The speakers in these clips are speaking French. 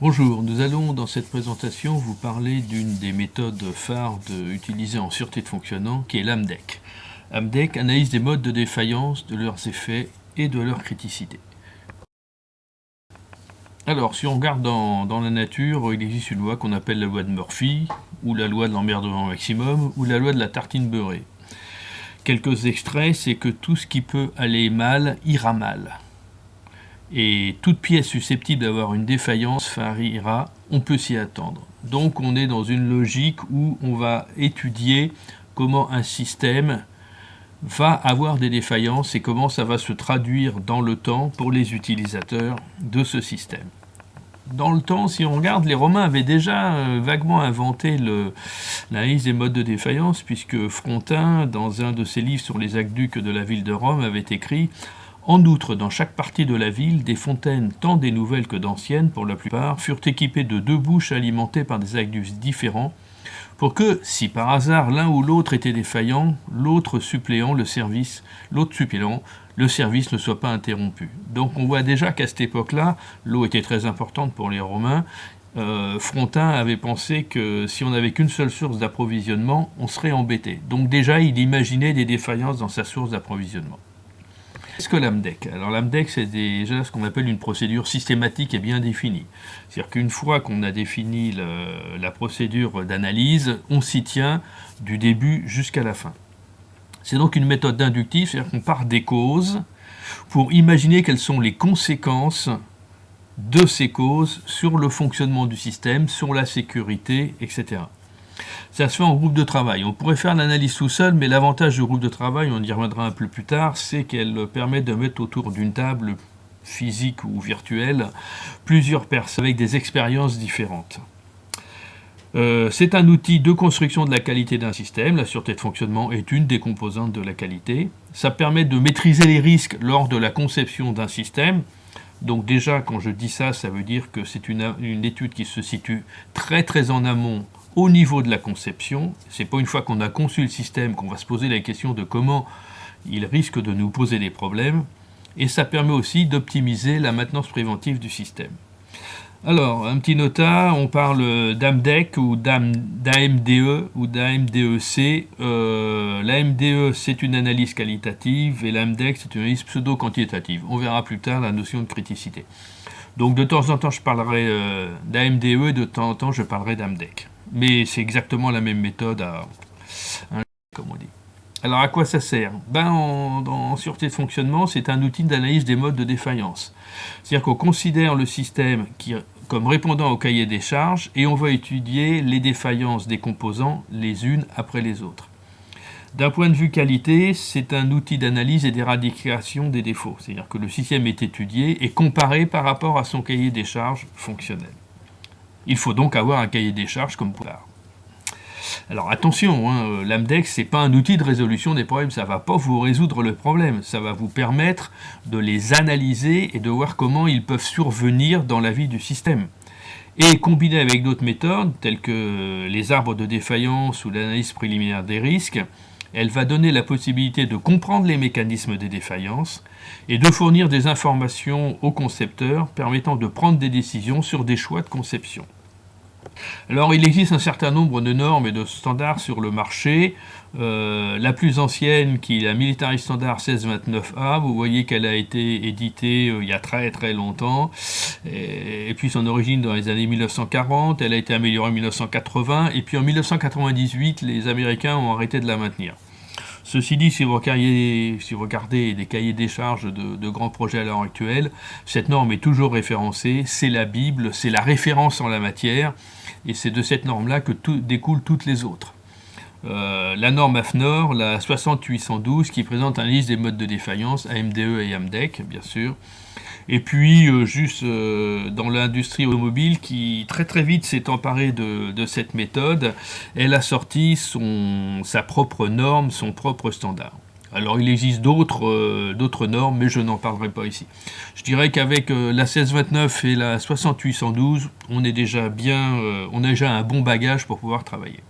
Bonjour, nous allons dans cette présentation vous parler d'une des méthodes phares utilisées en sûreté de fonctionnement qui est l'AMDEC. AMDEC analyse des modes de défaillance, de leurs effets et de leur criticité. Alors, si on regarde dans la nature, il existe une loi qu'on appelle la loi de Murphy, ou la loi de l'emmerdement maximum, ou la loi de la tartine beurrée. Quelques extraits, c'est que tout ce qui peut aller mal ira mal. Et toute pièce susceptible d'avoir une défaillance faillira, on peut s'y attendre. Donc on est dans une logique où on va étudier comment un système va avoir des défaillances et comment ça va se traduire dans le temps pour les utilisateurs de ce système. Dans le temps, si on regarde, les Romains avaient déjà vaguement inventé l'analyse des modes de défaillance, puisque Frontin, dans un de ses livres sur les aqueducs de la ville de Rome, avait écrit « En outre, dans chaque partie de la ville, des fontaines, tant des nouvelles que d'anciennes pour la plupart, furent équipées de 2 bouches alimentées par des aqueducs différents, pour que, si par hasard l'un ou l'autre était défaillant, l'autre suppléant, le service ne soit pas interrompu. » Donc on voit déjà qu'à cette époque-là, l'eau était très importante pour les Romains. Frontin avait pensé que si on n'avait qu'une seule source d'approvisionnement, on serait embêté. Donc déjà, il imaginait des défaillances dans sa source d'approvisionnement. Qu'est-ce que l'AMDEC? Alors l'AMDEC, c'est déjà ce qu'on appelle une procédure systématique et bien définie. C'est-à-dire qu'une fois qu'on a défini la procédure d'analyse, on s'y tient du début jusqu'à la fin. C'est donc une méthode d'inductif, c'est-à-dire qu'on part des causes pour imaginer quelles sont les conséquences de ces causes sur le fonctionnement du système, sur la sécurité, etc. Ça se fait en groupe de travail. On pourrait faire l'analyse tout seul, mais l'avantage du groupe de travail, on y reviendra un peu plus tard, c'est qu'elle permet de mettre autour d'une table physique ou virtuelle plusieurs personnes avec des expériences différentes. C'est un outil de construction de la qualité d'un système. La sûreté de fonctionnement est une des composantes de la qualité. Ça permet de maîtriser les risques lors de la conception d'un système. Donc déjà, quand je dis ça, ça veut dire que c'est une étude qui se situe très très en amont au niveau de la conception. C'est pas une fois qu'on a conçu le système qu'on va se poser la question de comment il risque de nous poser des problèmes. Et ça permet aussi d'optimiser la maintenance préventive du système. Alors, un petit nota, on parle d'AMDEC ou d'AMDE ou d'AMDEC. L'AMDE, c'est une analyse qualitative et l'AMDEC, c'est une analyse pseudo-quantitative. On verra plus tard la notion de criticité. Donc, de temps en temps, je parlerai d'AMDE et de temps en temps, je parlerai d'AMDEC. Mais c'est exactement la même méthode, comme on dit. Alors, à quoi ça sert? En sûreté de fonctionnement, c'est un outil d'analyse des modes de défaillance. C'est-à-dire qu'on considère le système comme répondant au cahier des charges et on va étudier les défaillances des composants les unes après les autres. D'un point de vue qualité, c'est un outil d'analyse et d'éradication des défauts. C'est-à-dire que le système est étudié et comparé par rapport à son cahier des charges fonctionnel. Il faut donc avoir un cahier des charges comme pouvoir. Alors attention, l'AMDEC, ce n'est pas un outil de résolution des problèmes, ça ne va pas vous résoudre le problème, ça va vous permettre de les analyser et de voir comment ils peuvent survenir dans la vie du système. Et combiné avec d'autres méthodes, telles que les arbres de défaillance ou l'analyse préliminaire des risques, elle va donner la possibilité de comprendre les mécanismes des défaillances et de fournir des informations aux concepteurs permettant de prendre des décisions sur des choix de conception. Alors il existe un certain nombre de normes et de standards sur le marché. La plus ancienne, qui est la Military Standard 1629A, vous voyez qu'elle a été éditée il y a très très longtemps, et puis son origine dans les années 1940, elle a été améliorée en 1980, et puis en 1998, les Américains ont arrêté de la maintenir. Ceci dit, si vous regardez des cahiers des charges de grands projets à l'heure actuelle, cette norme est toujours référencée, c'est la Bible, c'est la référence en la matière, et c'est de cette norme-là que découlent toutes les autres. La norme AFNOR, la 60812, qui présente une liste des modes de défaillance, AMDE et AMDEC, bien sûr. Et puis, dans l'industrie automobile, qui très très vite s'est emparée de cette méthode, elle a sorti sa propre norme, son propre standard. Alors il existe d'autres normes, mais je n'en parlerai pas ici. Je dirais qu'avec la 1629 et la 60812, on a déjà un bon bagage pour pouvoir travailler.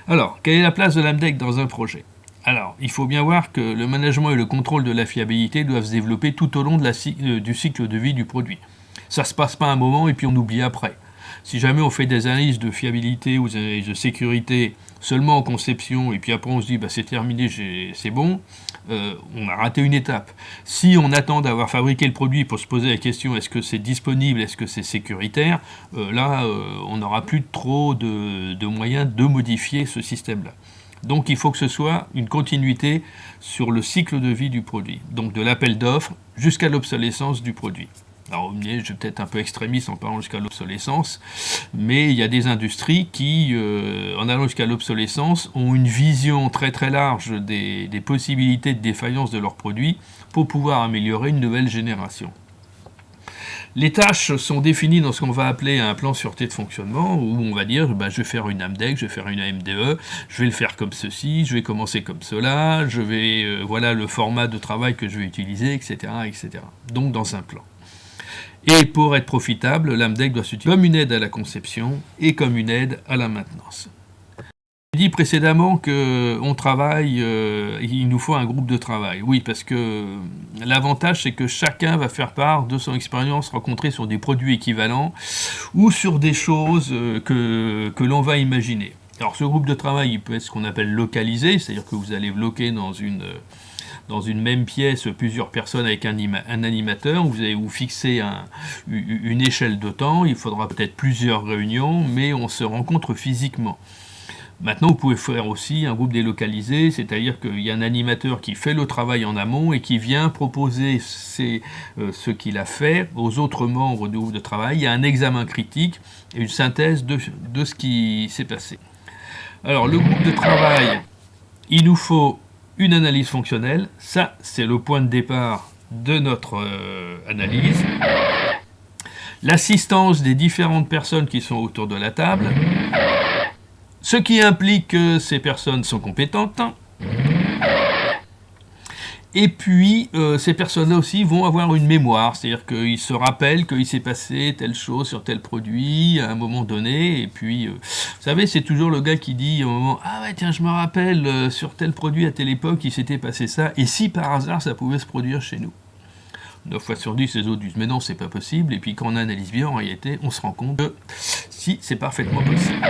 Alors, quelle est la place de l'AMDEC dans un projet? Alors, il faut bien voir que le management et le contrôle de la fiabilité doivent se développer tout au long du cycle de vie du produit. Ça ne se passe pas un moment et puis on oublie après. Si jamais on fait des analyses de fiabilité ou des analyses de sécurité seulement en conception, et puis après on se dit bah, c'est terminé, c'est bon, on a raté une étape. Si on attend d'avoir fabriqué le produit pour se poser la question est-ce que c'est disponible, est-ce que c'est sécuritaire, là on n'aura plus trop de moyens de modifier ce système-là. Donc il faut que ce soit une continuité sur le cycle de vie du produit, donc de l'appel d'offres jusqu'à l'obsolescence du produit. Alors, je vais peut-être un peu extrémiste en parlant jusqu'à l'obsolescence, mais il y a des industries qui, en allant jusqu'à l'obsolescence, ont une vision très très large des possibilités de défaillance de leurs produits pour pouvoir améliorer une nouvelle génération. Les tâches sont définies dans ce qu'on va appeler un plan sûreté de fonctionnement, où on va dire bah, je vais faire une AMDEC, je vais faire une AMDE, je vais le faire comme ceci, je vais commencer comme cela, je vais voilà le format de travail que je vais utiliser, etc., etc. Donc dans un plan. Et pour être profitable, l'AMDEC doit s'utiliser comme une aide à la conception et comme une aide à la maintenance. J'ai dit précédemment qu'on travaille, il nous faut un groupe de travail. Oui, parce que l'avantage, c'est que chacun va faire part de son expérience rencontrée sur des produits équivalents ou sur des choses que l'on va imaginer. Alors ce groupe de travail, il peut être ce qu'on appelle localisé, c'est-à-dire que vous allez bloquer dans une même pièce plusieurs personnes avec un animateur, vous allez vous fixer une échelle de temps, il faudra peut-être plusieurs réunions, mais on se rencontre physiquement. Maintenant, vous pouvez faire aussi un groupe délocalisé, c'est-à-dire qu'il y a un animateur qui fait le travail en amont et qui vient proposer ce qu'il a fait aux autres membres du groupe de travail. Il y a un examen critique et une synthèse de ce qui s'est passé. Alors, le groupe de travail, il nous faut une analyse fonctionnelle. Ça, c'est le point de départ de notre analyse. L'assistance des différentes personnes qui sont autour de la table. Ce qui implique que ces personnes sont compétentes. Et puis, ces personnes-là aussi vont avoir une mémoire, c'est-à-dire qu'ils se rappellent qu'il s'est passé telle chose sur tel produit à un moment donné. Et puis, vous savez, c'est toujours le gars qui dit au moment « Ah ouais, tiens, je me rappelle, sur tel produit à telle époque, il s'était passé ça. Et si par hasard, ça pouvait se produire chez nous ?» 9 fois sur 10, les autres disent « Mais non, c'est pas possible. » Et puis, quand on analyse bien, en réalité, on se rend compte que si, c'est parfaitement possible.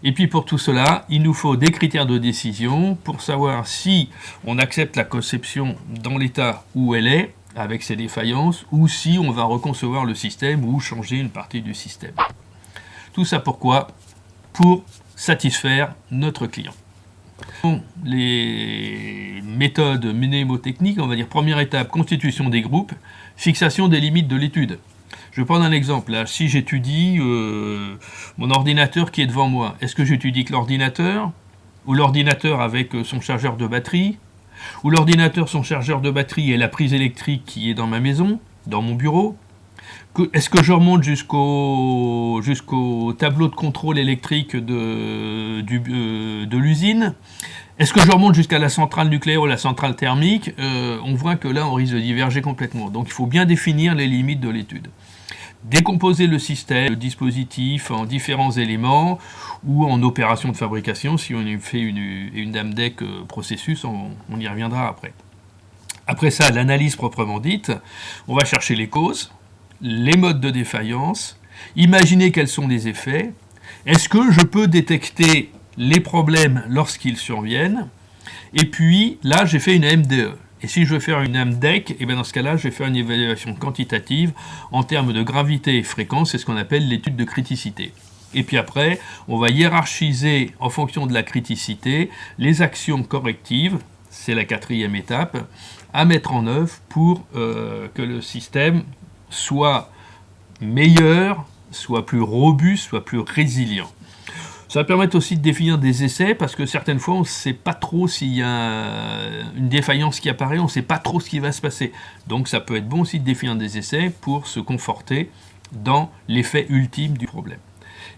Et puis pour tout cela, il nous faut des critères de décision pour savoir si on accepte la conception dans l'état où elle est, avec ses défaillances, ou si on va reconcevoir le système ou changer une partie du système. Tout ça pourquoi ? Pour satisfaire notre client. Les méthodes mnémotechniques, on va dire première étape, constitution des groupes, fixation des limites de l'étude. Je vais prendre un exemple. Là. Si j'étudie mon ordinateur qui est devant moi, est-ce que j'étudie que l'ordinateur, ou l'ordinateur avec son chargeur de batterie, ou l'ordinateur, son chargeur de batterie et la prise électrique qui est dans ma maison, dans mon bureau? Est-ce que je remonte jusqu'au tableau de contrôle électrique de l'usine? Est-ce que je remonte jusqu'à la centrale nucléaire ou la centrale thermique? On voit que là, on risque de diverger complètement. Donc, il faut bien définir les limites de l'étude. Décomposer le système, le dispositif en différents éléments ou en opération de fabrication. Si on fait une AMDEC processus, on y reviendra après. Après ça, l'analyse proprement dite, on va chercher les causes, les modes de défaillance, imaginer quels sont les effets. Est-ce que je peux détecter les problèmes lorsqu'ils surviennent? Et puis, là, j'ai fait une AMDE. Et si je veux faire une AMDEC, et bien dans ce cas-là, je vais faire une évaluation quantitative en termes de gravité et fréquence, c'est ce qu'on appelle l'étude de criticité. Et puis après, on va hiérarchiser en fonction de la criticité les actions correctives, c'est la 4e étape, à mettre en œuvre pour que le système soit meilleur, soit plus robuste, soit plus résilient. Ça va permettre aussi de définir des essais, parce que certaines fois, on ne sait pas trop s'il y a une défaillance qui apparaît, on ne sait pas trop ce qui va se passer. Donc ça peut être bon aussi de définir des essais pour se conforter dans l'effet ultime du problème.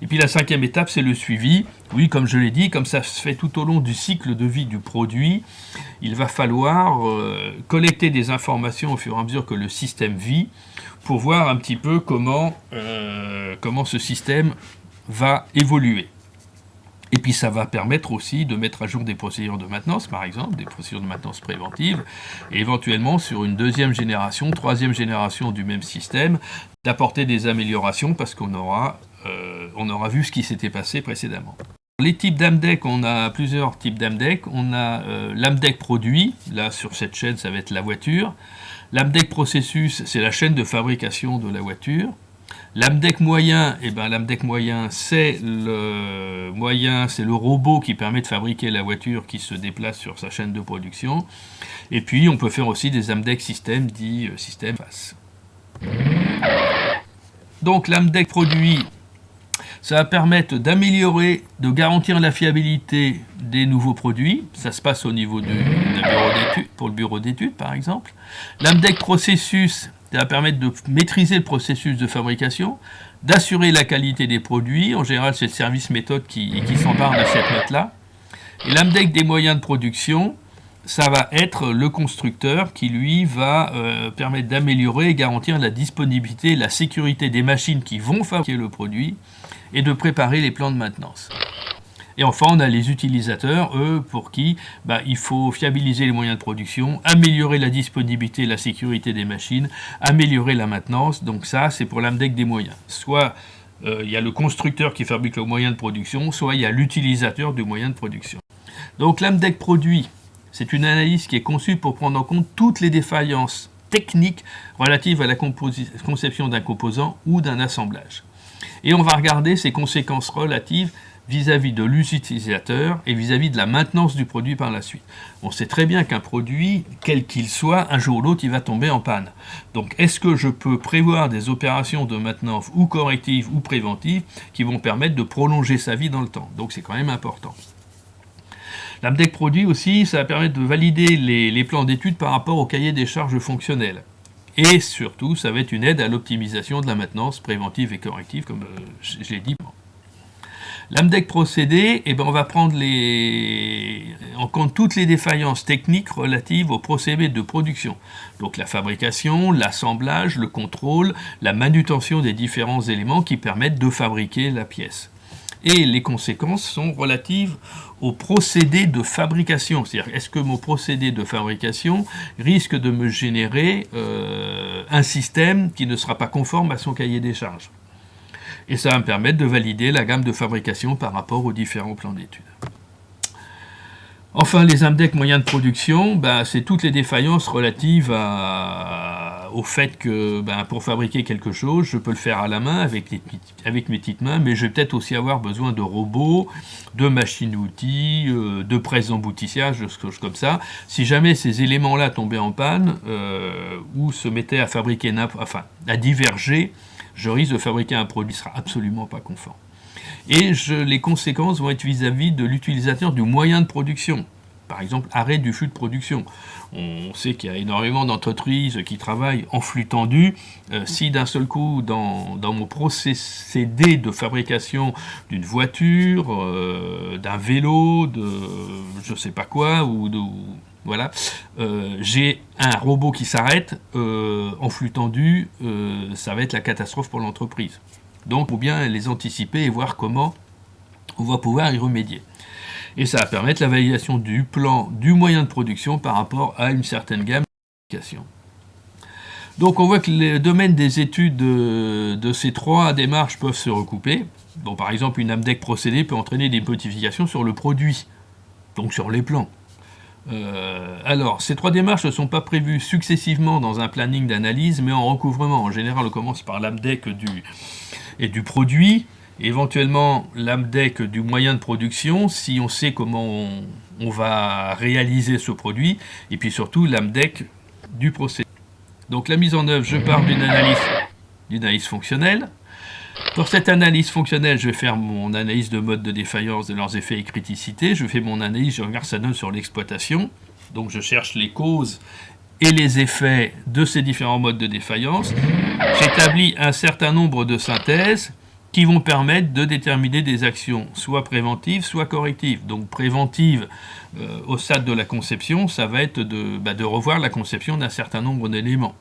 Et puis la 5e étape, c'est le suivi. Oui, comme je l'ai dit, comme ça se fait tout au long du cycle de vie du produit, il va falloir collecter des informations au fur et à mesure que le système vit, pour voir un petit peu comment ce système va évoluer. Et puis ça va permettre aussi de mettre à jour des procédures de maintenance, par exemple, des procédures de maintenance préventive, et éventuellement sur une 2e génération, 3e génération du même système, d'apporter des améliorations parce qu'on aura on aura vu ce qui s'était passé précédemment. Les types d'AMDEC, on a plusieurs types d'AMDEC. On a l'AMDEC produit, là sur cette chaîne ça va être la voiture. L'AMDEC processus, c'est la chaîne de fabrication de la voiture. L'AMDEC moyen, l'AMDEC moyen, c'est le robot qui permet de fabriquer la voiture qui se déplace sur sa chaîne de production. Et puis on peut faire aussi des AMDEC système, dit système face. Donc l'AMDEC produit, ça va permettre d'améliorer, de garantir la fiabilité des nouveaux produits. Ça se passe au niveau d'un bureau d'études, pour le bureau d'études par exemple. L'AMDEC processus, ça va permettre de maîtriser le processus de fabrication, d'assurer la qualité des produits. En général, c'est le service méthode qui s'empare de cette note-là. Et l'AMDEC des moyens de production, ça va être le constructeur qui, lui, va permettre d'améliorer et garantir la disponibilité et la sécurité des machines qui vont fabriquer le produit et de préparer les plans de maintenance. Et enfin, on a les utilisateurs, eux, pour qui il faut fiabiliser les moyens de production, améliorer la disponibilité et la sécurité des machines, améliorer la maintenance. Donc ça, c'est pour l'AMDEC des moyens. Soit il y a le constructeur qui fabrique le moyen de production, soit il y a l'utilisateur du moyen de production. Donc l'AMDEC produit, c'est une analyse qui est conçue pour prendre en compte toutes les défaillances techniques relatives à la conception d'un composant ou d'un assemblage. Et on va regarder ses conséquences relatives vis-à-vis de l'utilisateur et vis-à-vis de la maintenance du produit par la suite. On sait très bien qu'un produit, quel qu'il soit, un jour ou l'autre, il va tomber en panne. Donc, est-ce que je peux prévoir des opérations de maintenance ou correctives ou préventives qui vont permettre de prolonger sa vie dans le temps? Donc, c'est quand même important. L'AMDEC produit aussi, ça va permettre de valider les plans d'études par rapport au cahier des charges fonctionnelles. Et surtout, ça va être une aide à l'optimisation de la maintenance préventive et corrective, comme je l'ai dit. L'AMDEC procédé, on va prendre en compte toutes les défaillances techniques relatives aux procédés de production. Donc la fabrication, l'assemblage, le contrôle, la manutention des différents éléments qui permettent de fabriquer la pièce. Et les conséquences sont relatives au procédé de fabrication. C'est-à-dire, est-ce que mon procédé de fabrication risque de me générer un système qui ne sera pas conforme à son cahier des charges? Et ça va me permettre de valider la gamme de fabrication par rapport aux différents plans d'études. Enfin, les AMDEC moyens de production, c'est toutes les défaillances relatives au fait que pour fabriquer quelque chose, je peux le faire à la main avec mes petites mains, mais je vais peut-être aussi avoir besoin de robots, de machines-outils, de presses d'emboutissage, de choses comme ça. Si jamais ces éléments-là tombaient en panne ou se mettaient à fabriquer, à diverger, je risque de fabriquer un produit qui ne sera absolument pas conforme. Et les conséquences vont être vis-à-vis de l'utilisateur du moyen de production. Par exemple, arrêt du flux de production. On sait qu'il y a énormément d'entreprises qui travaillent en flux tendu. Si d'un seul coup, dans mon procédé de fabrication d'une voiture, d'un vélo, de je ne sais pas quoi, voilà, j'ai un robot qui s'arrête en flux tendu, ça va être la catastrophe pour l'entreprise. Donc, il faut bien les anticiper et voir comment on va pouvoir y remédier. Et ça va permettre la validation du plan du moyen de production par rapport à une certaine gamme d'applications. Donc, on voit que les domaines des études de ces trois démarches peuvent se recouper. Bon, par exemple, une AMDEC procédé peut entraîner des modifications sur le produit, donc sur les plans. Alors, ces trois démarches ne sont pas prévues successivement dans un planning d'analyse, mais en recouvrement. En général, on commence par l'AMDEC du produit, éventuellement l'AMDEC du moyen de production, si on sait comment on va réaliser ce produit, et puis surtout l'AMDEC du procédé. Donc la mise en œuvre, je pars d'une analyse fonctionnelle. Pour cette analyse fonctionnelle, je vais faire mon analyse de mode de défaillance, de leurs effets et criticité. Je fais mon analyse, je regarde ça donne sur l'exploitation. Donc je cherche les causes et les effets de ces différents modes de défaillance. J'établis un certain nombre de synthèses qui vont permettre de déterminer des actions soit préventives, soit correctives. Donc préventive au stade de la conception, ça va être de revoir la conception d'un certain nombre d'éléments.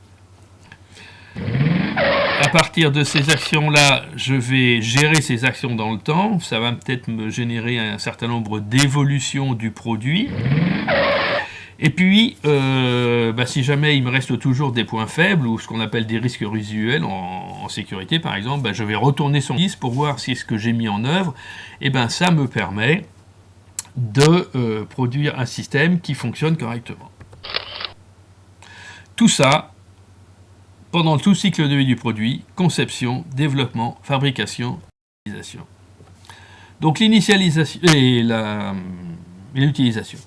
À partir de ces actions-là, je vais gérer ces actions dans le temps. Ça va peut-être me générer un certain nombre d'évolutions du produit. Et puis, si jamais il me reste toujours des points faibles, ou ce qu'on appelle des risques résiduels en sécurité par exemple, je vais retourner sur liste pour voir si ce que j'ai mis en œuvre, et ça me permet de produire un système qui fonctionne correctement. Tout ça, pendant tout le cycle de vie du produit, conception, développement, fabrication, utilisation. Donc l'initialisation et l'utilisation.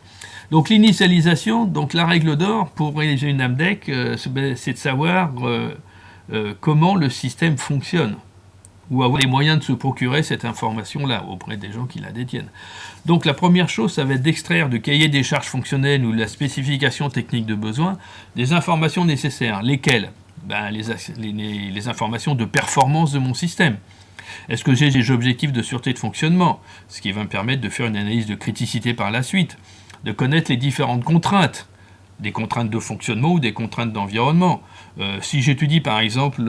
Donc l'initialisation, donc la règle d'or pour réaliser une AMDEC, c'est de savoir comment le système fonctionne, ou avoir les moyens de se procurer cette information-là auprès des gens qui la détiennent. Donc la première chose, ça va être d'extraire du cahier des charges fonctionnelles ou de la spécification technique de besoin des informations nécessaires. Lesquelles? Les informations de performance de mon système. Est-ce que j'ai des objectifs de sûreté de fonctionnement? Ce qui va me permettre de faire une analyse de criticité par la suite, de connaître les différentes contraintes, des contraintes de fonctionnement ou des contraintes d'environnement. Si j'étudie par exemple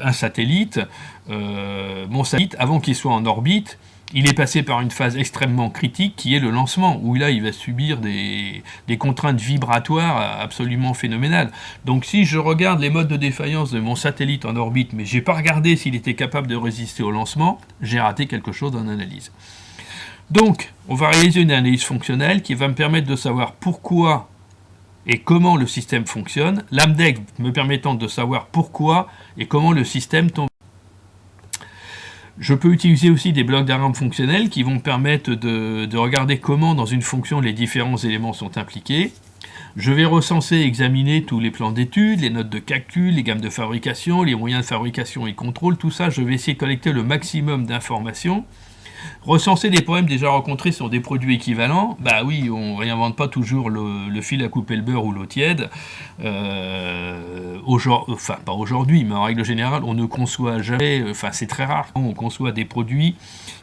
un satellite, mon satellite, avant qu'il soit en orbite, il est passé par une phase extrêmement critique qui est le lancement, où là il va subir des contraintes vibratoires absolument phénoménales. Donc si je regarde les modes de défaillance de mon satellite en orbite, mais j'ai pas regardé s'il était capable de résister au lancement, j'ai raté quelque chose dans l'analyse. Donc on va réaliser une analyse fonctionnelle qui va me permettre de savoir pourquoi et comment le système fonctionne, l'AMDEC me permettant de savoir pourquoi et comment le système tombe. Je peux utiliser aussi des blocs diagrammes fonctionnels qui vont me permettre de regarder comment dans une fonction les différents éléments sont impliqués. Je vais recenser et examiner tous les plans d'études, les notes de calcul, les gammes de fabrication, les moyens de fabrication et contrôle, tout ça, je vais essayer de collecter le maximum d'informations. Recenser des problèmes déjà rencontrés sur des produits équivalents, oui, on ne réinvente pas toujours le fil à couper le beurre ou l'eau tiède. Pas aujourd'hui, mais en règle générale, on ne conçoit jamais, c'est très rare, on conçoit des produits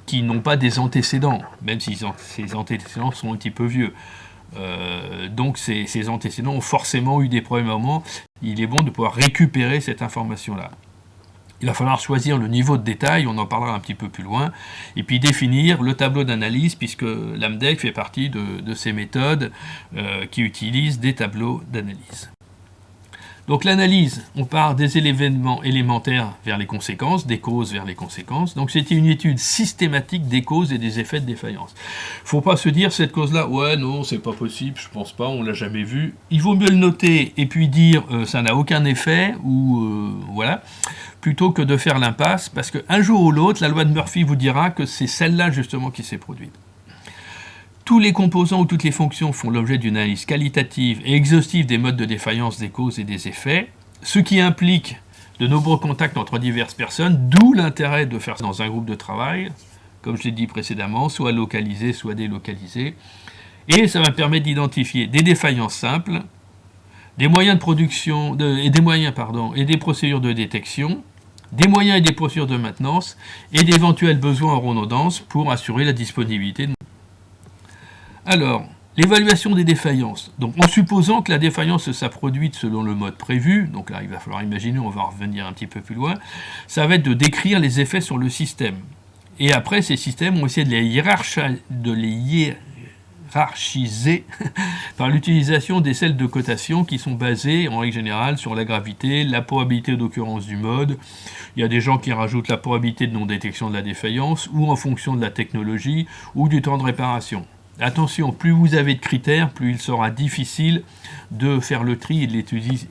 qui n'ont pas des antécédents, même si ces antécédents sont un petit peu vieux. Donc ces antécédents ont forcément eu des problèmes à un moment. Il est bon de pouvoir récupérer cette information-là. Il va falloir choisir le niveau de détail, on en parlera un petit peu plus loin, et puis définir le tableau d'analyse, puisque l'AMDEC fait partie de ces méthodes qui utilisent des tableaux d'analyse. Donc l'analyse, on part des événements élémentaires vers les conséquences, des causes vers les conséquences. Donc c'était une étude systématique des causes et des effets de défaillance. Faut pas se dire cette cause-là, ouais non c'est pas possible, je pense pas, on l'a jamais vu. Il vaut mieux le noter et puis dire ça n'a aucun effet ou voilà, plutôt que de faire l'impasse, parce qu'un jour ou l'autre, la loi de Murphy vous dira que c'est celle-là justement qui s'est produite. Tous les composants ou toutes les fonctions font l'objet d'une analyse qualitative et exhaustive des modes de défaillance, des causes et des effets, ce qui implique de nombreux contacts entre diverses personnes, d'où l'intérêt de faire ça dans un groupe de travail, comme je l'ai dit précédemment, soit localisé, soit délocalisé, et ça va permettre d'identifier des défaillances simples, des moyens de production, et des procédures de détection, des moyens et des procédures de maintenance, et d'éventuels besoins en redondance pour assurer la disponibilité de. Alors, l'évaluation des défaillances. Donc, en supposant que la défaillance soit produite selon le mode prévu, donc là, il va falloir imaginer, on va revenir un petit peu plus loin, ça va être de décrire les effets sur le système. Et après, ces systèmes, on va essayer de les hiérarchiser par l'utilisation des celles de cotation qui sont basées, en règle générale, sur la gravité, la probabilité d'occurrence du mode. Il y a des gens qui rajoutent la probabilité de non-détection de la défaillance, ou en fonction de la technologie, ou du temps de réparation. Attention, plus vous avez de critères, plus il sera difficile de faire le tri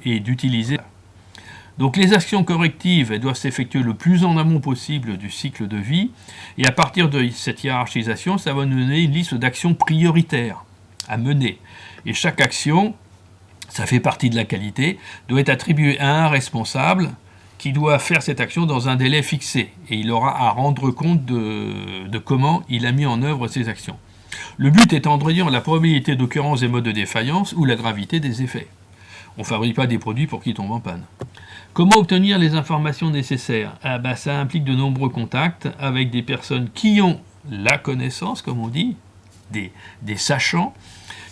et d'utiliser. Donc les actions correctives elles doivent s'effectuer le plus en amont possible du cycle de vie, et à partir de cette hiérarchisation, ça va nous donner une liste d'actions prioritaires à mener. Et chaque action, ça fait partie de la qualité, doit être attribuée à un responsable qui doit faire cette action dans un délai fixé, et il aura à rendre compte de comment il a mis en œuvre ces actions. Le but étant de réduire la probabilité d'occurrence des modes de défaillance ou la gravité des effets. On ne fabrique pas des produits pour qu'ils tombent en panne. Comment obtenir les informations nécessaires? Ça implique de nombreux contacts avec des personnes qui ont la connaissance, comme on dit, des sachants,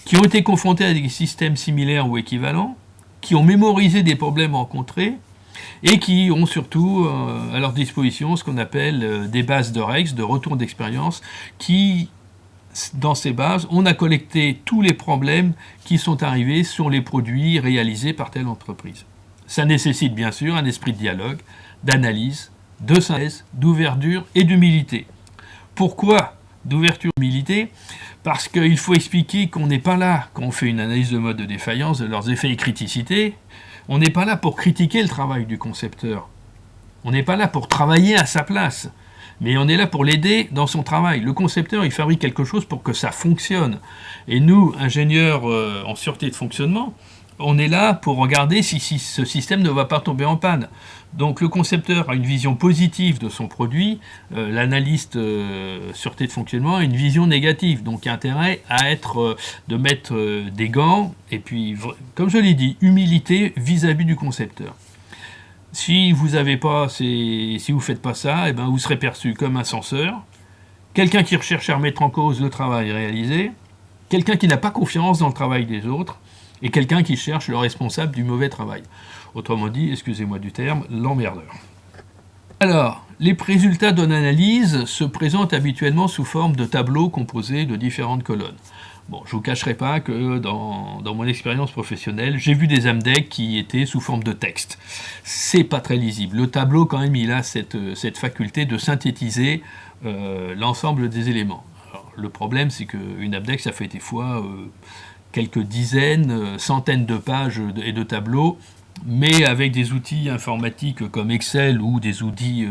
qui ont été confrontés à des systèmes similaires ou équivalents, qui ont mémorisé des problèmes rencontrés, et qui ont surtout à leur disposition ce qu'on appelle des bases de REX, de retour d'expérience, qui dans ces bases, on a collecté tous les problèmes qui sont arrivés sur les produits réalisés par telle entreprise. Ça nécessite bien sûr un esprit de dialogue, d'analyse, de synthèse, d'ouverture et d'humilité. Pourquoi d'ouverture et d'humilité? Parce qu'il faut expliquer qu'on n'est pas là, quand on fait une analyse de mode de défaillance, de leurs effets et criticité, on n'est pas là pour critiquer le travail du concepteur. On n'est pas là pour travailler à sa place. Mais on est là pour l'aider dans son travail. Le concepteur, il fabrique quelque chose pour que ça fonctionne. Et nous, ingénieurs en sûreté de fonctionnement, on est là pour regarder si ce système ne va pas tomber en panne. Donc le concepteur a une vision positive de son produit, l'analyste sûreté de fonctionnement a une vision négative. Donc il y a intérêt à de mettre des gants, et puis, comme je l'ai dit, humilité vis-à-vis du concepteur. Si vous faites pas ça, eh ben vous serez perçu comme un censeur, quelqu'un qui recherche à remettre en cause le travail réalisé, quelqu'un qui n'a pas confiance dans le travail des autres, et quelqu'un qui cherche le responsable du mauvais travail. Autrement dit, excusez-moi du terme, l'emmerdeur. Alors, les résultats d'une analyse se présentent habituellement sous forme de tableaux composés de différentes colonnes. Bon, je ne vous cacherai pas que dans mon expérience professionnelle, j'ai vu des AMDEC qui étaient sous forme de texte. C'est pas très lisible. Le tableau, quand même, il a cette faculté de synthétiser l'ensemble des éléments. Alors, le problème, c'est qu'une AMDEC, ça fait des fois quelques dizaines, centaines de pages et de tableaux, mais avec des outils informatiques comme Excel ou des outils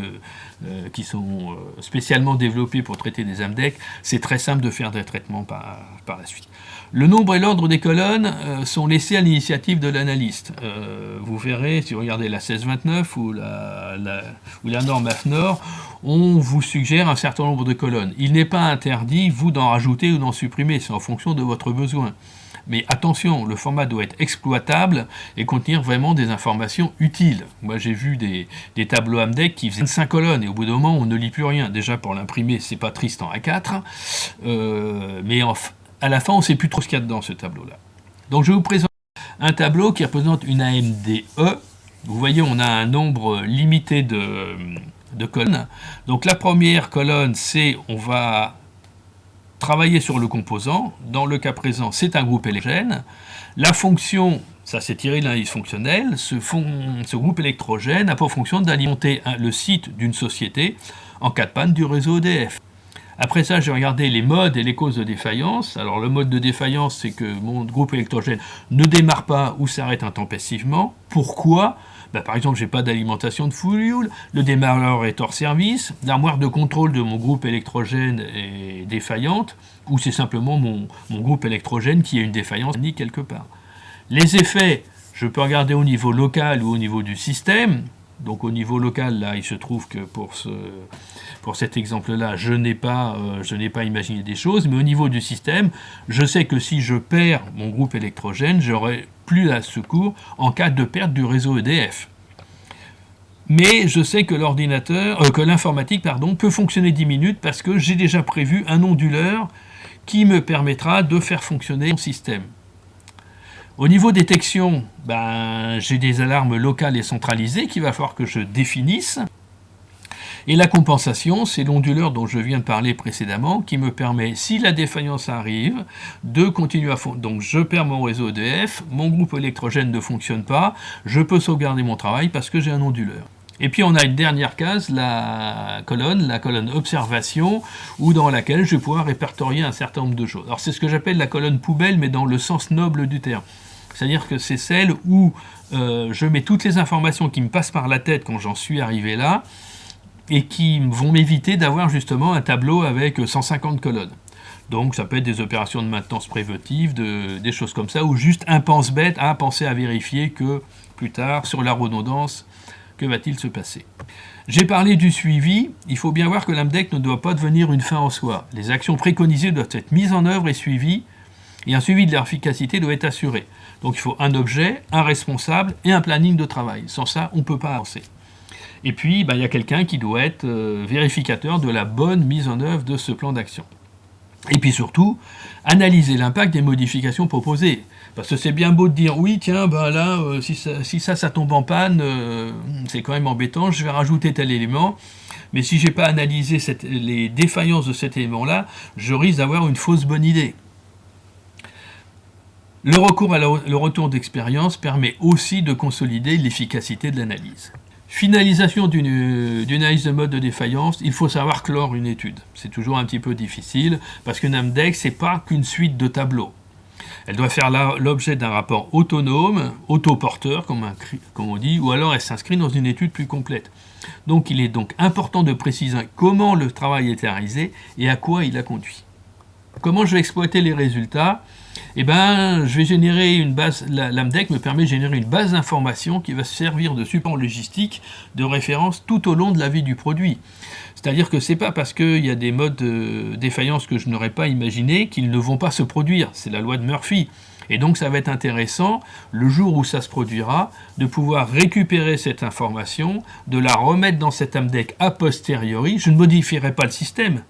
qui sont spécialement développés pour traiter des AMDEC, c'est très simple de faire des traitements par la suite. Le nombre et l'ordre des colonnes sont laissés à l'initiative de l'analyste. Vous verrez, si vous regardez la 1629 ou la norme AFNOR, on vous suggère un certain nombre de colonnes. Il n'est pas interdit, vous, d'en rajouter ou d'en supprimer, c'est en fonction de votre besoin. Mais attention, le format doit être exploitable et contenir vraiment des informations utiles. Moi, j'ai vu des tableaux AMDEC qui faisaient 25 colonnes et au bout d'un moment, on ne lit plus rien. Déjà, pour l'imprimer, c'est pas triste en A4, mais à la fin, on ne sait plus trop ce qu'il y a dedans, ce tableau-là. Donc, je vous présente un tableau qui représente une AMDE. Vous voyez, on a un nombre limité de colonnes. Donc, la première colonne, c'est on va travailler sur le composant. Dans le cas présent, c'est un groupe électrogène. La fonction, ça c'est tiré de l'analyse fonctionnelle, ce groupe électrogène a pour fonction d'alimenter le site d'une société en cas de panne du réseau EDF. Après ça, j'ai regardé les modes et les causes de défaillance. Alors le mode de défaillance, c'est que mon groupe électrogène ne démarre pas ou s'arrête intempestivement. Pourquoi ? Par exemple, je n'ai pas d'alimentation de fuel, le démarreur est hors service, l'armoire de contrôle de mon groupe électrogène est défaillante, ou c'est simplement mon groupe électrogène qui a une défaillance quelque part. Les effets, je peux regarder au niveau local ou au niveau du système. Donc au niveau local, là, il se trouve que pour cet exemple-là, je n'ai pas imaginé des choses, mais au niveau du système, je sais que si je perds mon groupe électrogène, j'aurai plus à secours en cas de perte du réseau EDF. Mais je sais que l'informatique peut fonctionner 10 minutes parce que j'ai déjà prévu un onduleur qui me permettra de faire fonctionner mon système. Au niveau détection, j'ai des alarmes locales et centralisées qu'il va falloir que je définisse. Et la compensation, c'est l'onduleur dont je viens de parler précédemment, qui me permet, si la défaillance arrive, de continuer à fonctionner. Donc je perds mon réseau EDF, mon groupe électrogène ne fonctionne pas, je peux sauvegarder mon travail parce que j'ai un onduleur. Et puis on a une dernière case, la colonne observation, dans laquelle je vais pouvoir répertorier un certain nombre de choses. Alors c'est ce que j'appelle la colonne poubelle, mais dans le sens noble du terme. C'est-à-dire que c'est celle où je mets toutes les informations qui me passent par la tête quand j'en suis arrivé là, et qui vont m'éviter d'avoir justement un tableau avec 150 colonnes. Donc ça peut être des opérations de maintenance préventive, des choses comme ça, ou juste un pense-bête à penser à vérifier que plus tard, sur la redondance, que va-t-il se passer ? J'ai parlé du suivi. Il faut bien voir que l'AMDEC ne doit pas devenir une fin en soi. Les actions préconisées doivent être mises en œuvre et suivies, et un suivi de leur efficacité doit être assuré. Donc il faut un objet, un responsable et un planning de travail. Sans ça, on ne peut pas avancer. Et puis, il y a quelqu'un qui doit être vérificateur de la bonne mise en œuvre de ce plan d'action. Et puis surtout, analyser l'impact des modifications proposées. Parce que c'est bien beau de dire oui, tiens, ben là, si ça tombe en panne, c'est quand même embêtant, je vais rajouter tel élément. Mais si j'ai pas analysé les défaillances de cet élément-là, je risque d'avoir une fausse bonne idée. Le recours à le retour d'expérience permet aussi de consolider l'efficacité de l'analyse. Finalisation d'une analyse de mode de défaillance, il faut savoir clore une étude. C'est toujours un petit peu difficile, parce qu'une AMDEC, c'est pas qu'une suite de tableaux. Elle doit faire l'objet d'un rapport autonome, autoporteur, comme on dit, ou alors elle s'inscrit dans une étude plus complète. Donc il est donc important de préciser comment le travail a été réalisé et à quoi il a conduit. Comment je vais exploiter les résultats ? Eh ben, je vais générer une base. L'AMDEC me permet de générer une base d'informations qui va servir de support logistique de référence tout au long de la vie du produit. C'est-à-dire que c'est pas parce qu'il y a des modes de défaillance que je n'aurais pas imaginé qu'ils ne vont pas se produire. C'est la loi de Murphy. Et donc ça va être intéressant, le jour où ça se produira, de pouvoir récupérer cette information, de la remettre dans cette AMDEC a posteriori. Je ne modifierai pas le système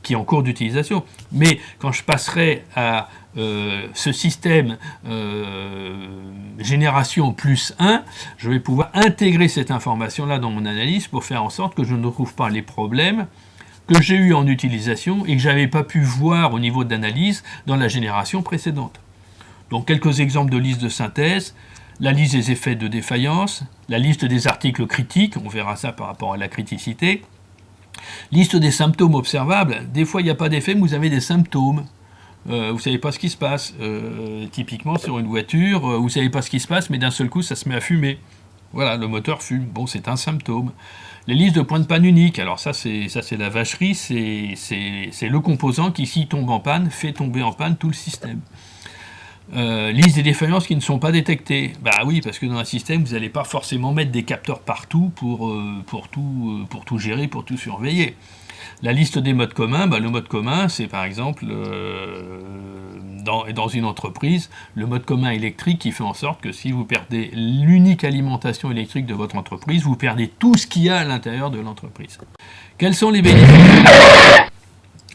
qui est en cours d'utilisation, mais quand je passerai à ce système génération plus 1, je vais pouvoir intégrer cette information-là dans mon analyse pour faire en sorte que je ne trouve pas les problèmes que j'ai eu en utilisation et que je n'avais pas pu voir au niveau d'analyse dans la génération précédente. Donc quelques exemples de liste de synthèse, la liste des effets de défaillance, la liste des articles critiques, on verra ça par rapport à la criticité, liste des symptômes observables, des fois il n'y a pas d'effet mais vous avez des symptômes. Vous ne savez pas ce qui se passe. Typiquement sur une voiture, vous ne savez pas ce qui se passe mais d'un seul coup ça se met à fumer. Voilà, le moteur fume. Bon, c'est un symptôme. Les listes de points de panne uniques, alors ça c'est la vacherie, c'est le composant qui, s'il tombe en panne, fait tomber en panne tout le système. Liste des défaillances qui ne sont pas détectées. Bah oui, parce que dans un système, vous n'allez pas forcément mettre des capteurs partout pour tout gérer, pour tout surveiller. La liste des modes communs, le mode commun, c'est par exemple, dans une entreprise, le mode commun électrique qui fait en sorte que si vous perdez l'unique alimentation électrique de votre entreprise, vous perdez tout ce qu'il y a à l'intérieur de l'entreprise. Quels sont les bénéfices ?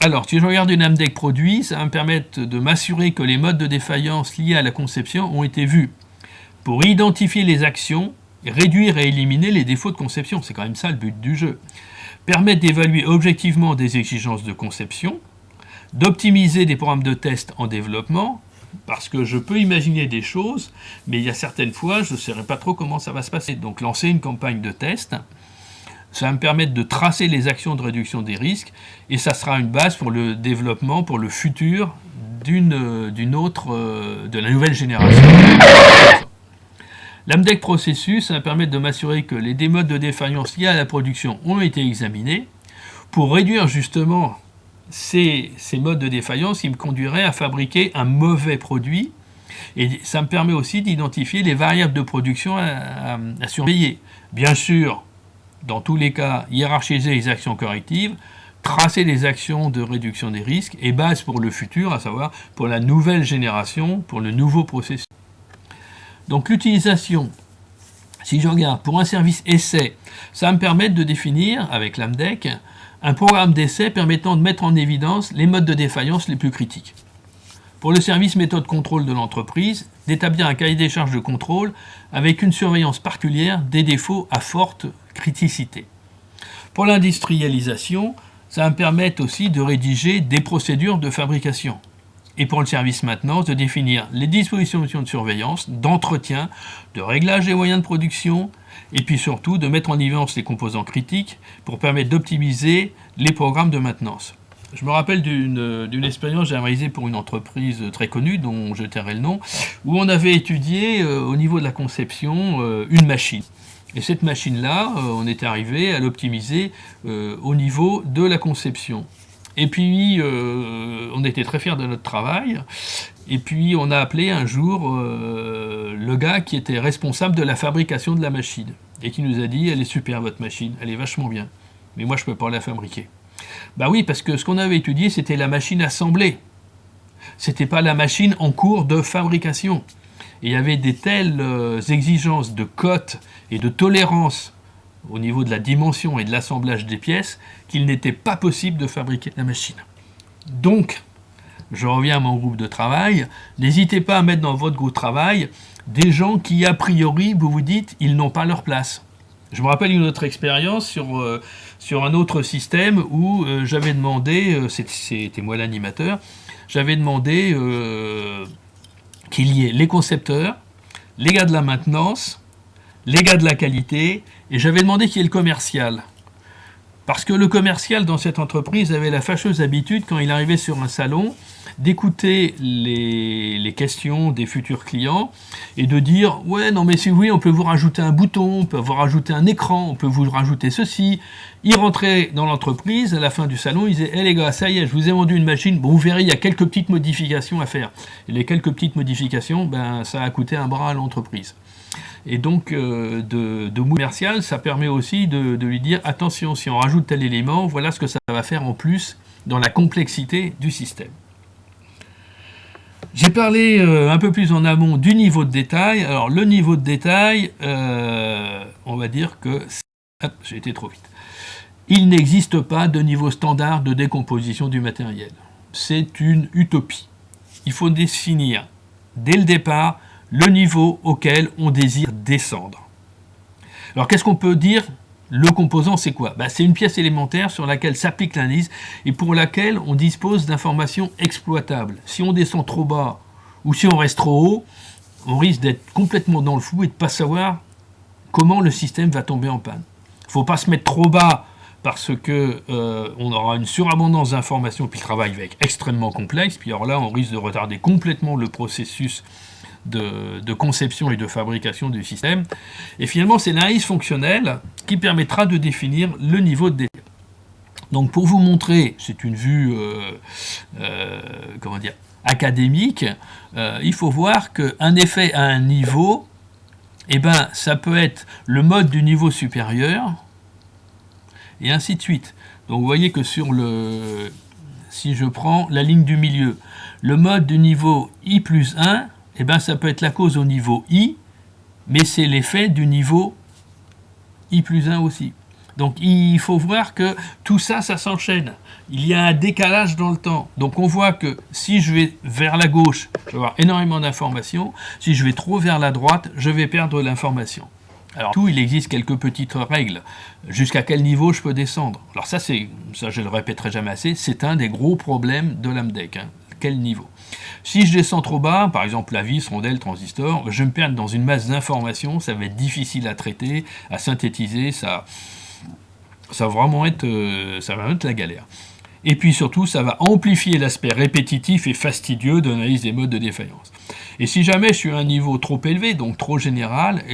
Alors, si je regarde une AMDEC produit, ça va me permettre de m'assurer que les modes de défaillance liés à la conception ont été vus. Pour identifier les actions, réduire et éliminer les défauts de conception, c'est quand même ça le but du jeu. Permettre d'évaluer objectivement des exigences de conception, d'optimiser des programmes de test en développement, parce que je peux imaginer des choses, mais il y a certaines fois, je ne saurais pas trop comment ça va se passer. Donc lancer une campagne de test, ça va me permettre de tracer les actions de réduction des risques, et ça sera une base pour le développement, pour le futur de la nouvelle génération. L'AMDEC processus, ça va permettre de m'assurer que les modes de défaillance liés à la production ont été examinés pour réduire justement ces modes de défaillance qui me conduiraient à fabriquer un mauvais produit. Et ça me permet aussi d'identifier les variables de production à surveiller. Bien sûr, dans tous les cas, hiérarchiser les actions correctives, tracer les actions de réduction des risques et base pour le futur, à savoir pour la nouvelle génération, pour le nouveau processus. Donc l'utilisation, si je regarde pour un service essai, ça va me permettre de définir, avec l'AMDEC, un programme d'essai permettant de mettre en évidence les modes de défaillance les plus critiques. Pour le service méthode contrôle de l'entreprise, d'établir un cahier des charges de contrôle avec une surveillance particulière des défauts à forte criticité. Pour l'industrialisation, ça va me permettre aussi de rédiger des procédures de fabrication. Et pour le service maintenance, de définir les dispositions de surveillance, d'entretien, de réglage des moyens de production, et puis surtout de mettre en évidence les composants critiques pour permettre d'optimiser les programmes de maintenance. Je me rappelle d'une expérience que j'ai réalisée pour une entreprise très connue, dont je tairai le nom, où on avait étudié au niveau de la conception une machine. Et cette machine-là, on est arrivé à l'optimiser au niveau de la conception. Et puis, on était très fiers de notre travail. Et puis, on a appelé un jour le gars qui était responsable de la fabrication de la machine. Et qui nous a dit, elle est super votre machine, elle est vachement bien. Mais moi, je ne peux pas la fabriquer. Bah oui, parce que ce qu'on avait étudié, c'était la machine assemblée. C'était pas la machine en cours de fabrication. Et il y avait des telles exigences de cote et de tolérance au niveau de la dimension et de l'assemblage des pièces qu'il n'était pas possible de fabriquer la machine. Donc, je reviens à mon groupe de travail, n'hésitez pas à mettre dans votre groupe de travail des gens qui, a priori, vous vous dites, ils n'ont pas leur place. Je me rappelle une autre expérience sur un autre système où j'avais demandé, c'était moi l'animateur, j'avais demandé qu'il y ait les concepteurs, les gars de la maintenance, les gars de la qualité, et j'avais demandé qu'il y ait le commercial. Parce que le commercial dans cette entreprise avait la fâcheuse habitude, quand il arrivait sur un salon, d'écouter les questions des futurs clients et de dire « Ouais, non mais si vous voulez, on peut vous rajouter un bouton, on peut vous rajouter un écran, on peut vous rajouter ceci. » Il rentrait dans l'entreprise, à la fin du salon, il disait « Eh les gars, ça y est, je vous ai vendu une machine, bon vous verrez, il y a quelques petites modifications à faire. » Et les quelques petites modifications, ben, ça a coûté un bras à l'entreprise. Et donc, de commercial, ça permet aussi de lui dire « Attention, si on rajoute tel élément, voilà ce que ça va faire en plus dans la complexité du système. » J'ai parlé un peu plus en amont du niveau de détail. Alors, le niveau de détail, on va dire que... Hop, j'ai été trop vite. Il n'existe pas de niveau standard de décomposition du matériel. C'est une utopie. Il faut définir, dès le départ, le niveau auquel on désire descendre. Alors, qu'est-ce qu'on peut dire ? Le composant, c'est quoi ? C'est une pièce élémentaire sur laquelle s'applique l'analyse et pour laquelle on dispose d'informations exploitables. Si on descend trop bas ou si on reste trop haut, on risque d'être complètement dans le flou et de ne pas savoir comment le système va tomber en panne. Il ne faut pas se mettre trop bas parce qu'on aura une surabondance d'informations puis le travail va être extrêmement complexe. Puis alors là, on risque de retarder complètement le processus de conception et de fabrication du système. Et finalement, c'est l'analyse fonctionnelle qui permettra de définir le niveau de détail. Donc pour vous montrer, c'est une vue académique, il faut voir qu'un effet à un niveau, ça peut être le mode du niveau supérieur, et ainsi de suite. Donc vous voyez que si je prends la ligne du milieu, le mode du niveau I plus 1, ça peut être la cause au niveau I, mais c'est l'effet du niveau I plus 1 aussi. Donc il faut voir que tout ça, ça s'enchaîne. Il y a un décalage dans le temps. Donc on voit que si je vais vers la gauche, je vais avoir énormément d'informations. Si je vais trop vers la droite, je vais perdre l'information. Alors il existe quelques petites règles. Jusqu'à quel niveau je peux descendre? Alors ça je le répéterai jamais assez, c'est un des gros problèmes de l'AMDEC. Quel niveau? Si je descends trop bas, par exemple la vis, rondelle, transistor, je vais me perdre dans une masse d'informations, ça va être difficile à traiter, à synthétiser, ça va vraiment être la galère. Et puis surtout, ça va amplifier l'aspect répétitif et fastidieux de l'analyse des modes de défaillance. Et si jamais je suis à un niveau trop élevé, donc trop général,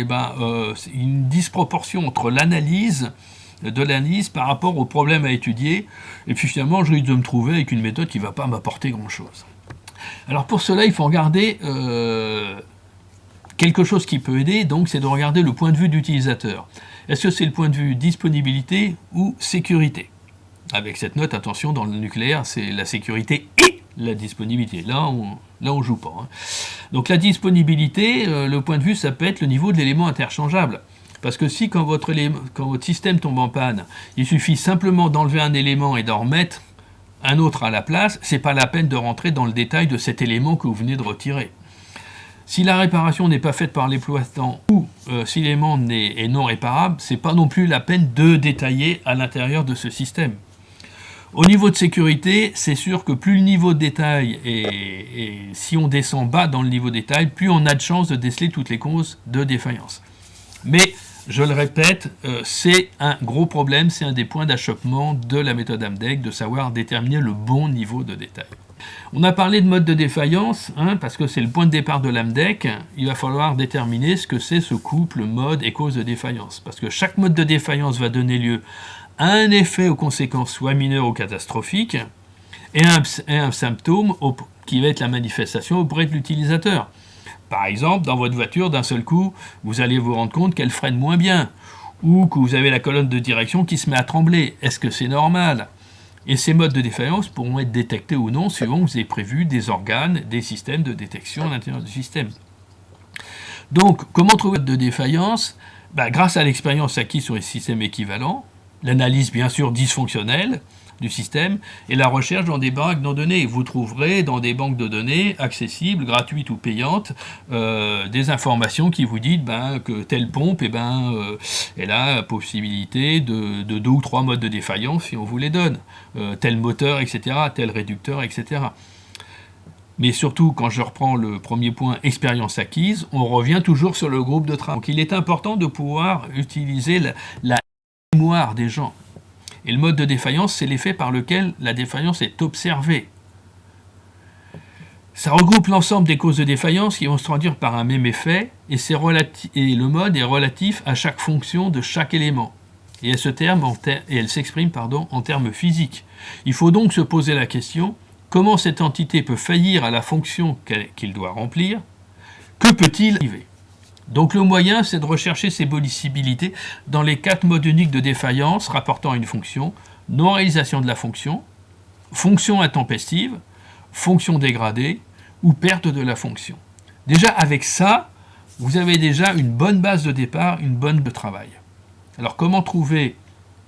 c'est une disproportion entre l'analyse par rapport au problème à étudier, et puis finalement je risque de me trouver avec une méthode qui ne va pas m'apporter grand-chose. Alors pour cela, il faut regarder quelque chose qui peut aider, donc c'est de regarder le point de vue d'utilisateur. Est-ce que c'est le point de vue disponibilité ou sécurité? Avec cette note, attention, dans le nucléaire, c'est la sécurité et la disponibilité. Là, on joue pas. Donc la disponibilité, le point de vue, ça peut être le niveau de l'élément interchangeable. Parce que si, quand votre système tombe en panne, il suffit simplement d'enlever un élément et d'en remettre un autre à la place, c'est pas la peine de rentrer dans le détail de cet élément que vous venez de retirer. Si la réparation n'est pas faite par l'exploitant ou si l'élément est non réparable, c'est pas non plus la peine de détailler à l'intérieur de ce système. Au niveau de sécurité, c'est sûr que plus le niveau de détail et si on descend bas dans le niveau de détail, plus on a de chances de déceler toutes les causes de défaillance. Mais je le répète, c'est un gros problème, c'est un des points d'achoppement de la méthode AMDEC, de savoir déterminer le bon niveau de détail. On a parlé de mode de défaillance, parce que c'est le point de départ de l'AMDEC, il va falloir déterminer ce que c'est ce couple mode et cause de défaillance. Parce que chaque mode de défaillance va donner lieu à un effet aux conséquences soit mineures ou catastrophiques, et un symptôme qui va être la manifestation auprès de l'utilisateur. Par exemple, dans votre voiture, d'un seul coup, vous allez vous rendre compte qu'elle freine moins bien, ou que vous avez la colonne de direction qui se met à trembler. Est-ce que c'est normal? Et ces modes de défaillance pourront être détectés ou non, suivant que vous avez prévu des organes, des systèmes de détection à l'intérieur du système. Donc, comment trouver de défaillance? Grâce à l'expérience acquise sur les systèmes équivalents, l'analyse bien sûr dysfonctionnelle du système et la recherche dans des banques de données. Vous trouverez dans des banques de données accessibles, gratuites ou payantes, des informations qui vous disent que telle pompe elle a la possibilité de 2 ou 3 modes de défaillance si on vous les donne, tel moteur, etc., tel réducteur, etc. Mais surtout, quand je reprends le premier point, expérience acquise, on revient toujours sur le groupe de travail. Donc il est important de pouvoir utiliser la mémoire des gens. Et le mode de défaillance, c'est l'effet par lequel la défaillance est observée. Ça regroupe l'ensemble des causes de défaillance qui vont se traduire par un même effet, et le mode est relatif à chaque fonction de chaque élément. Et elle s'exprime en termes physiques. Il faut donc se poser la question, comment cette entité peut faillir à la fonction qu'il doit remplir? Que peut-il arriver? Donc le moyen, c'est de rechercher ces possibilités dans les 4 modes uniques de défaillance rapportant à une fonction, non-réalisation de la fonction, fonction intempestive, fonction dégradée ou perte de la fonction. Déjà avec ça, vous avez déjà une bonne base de départ, une bonne base de travail. Alors comment trouver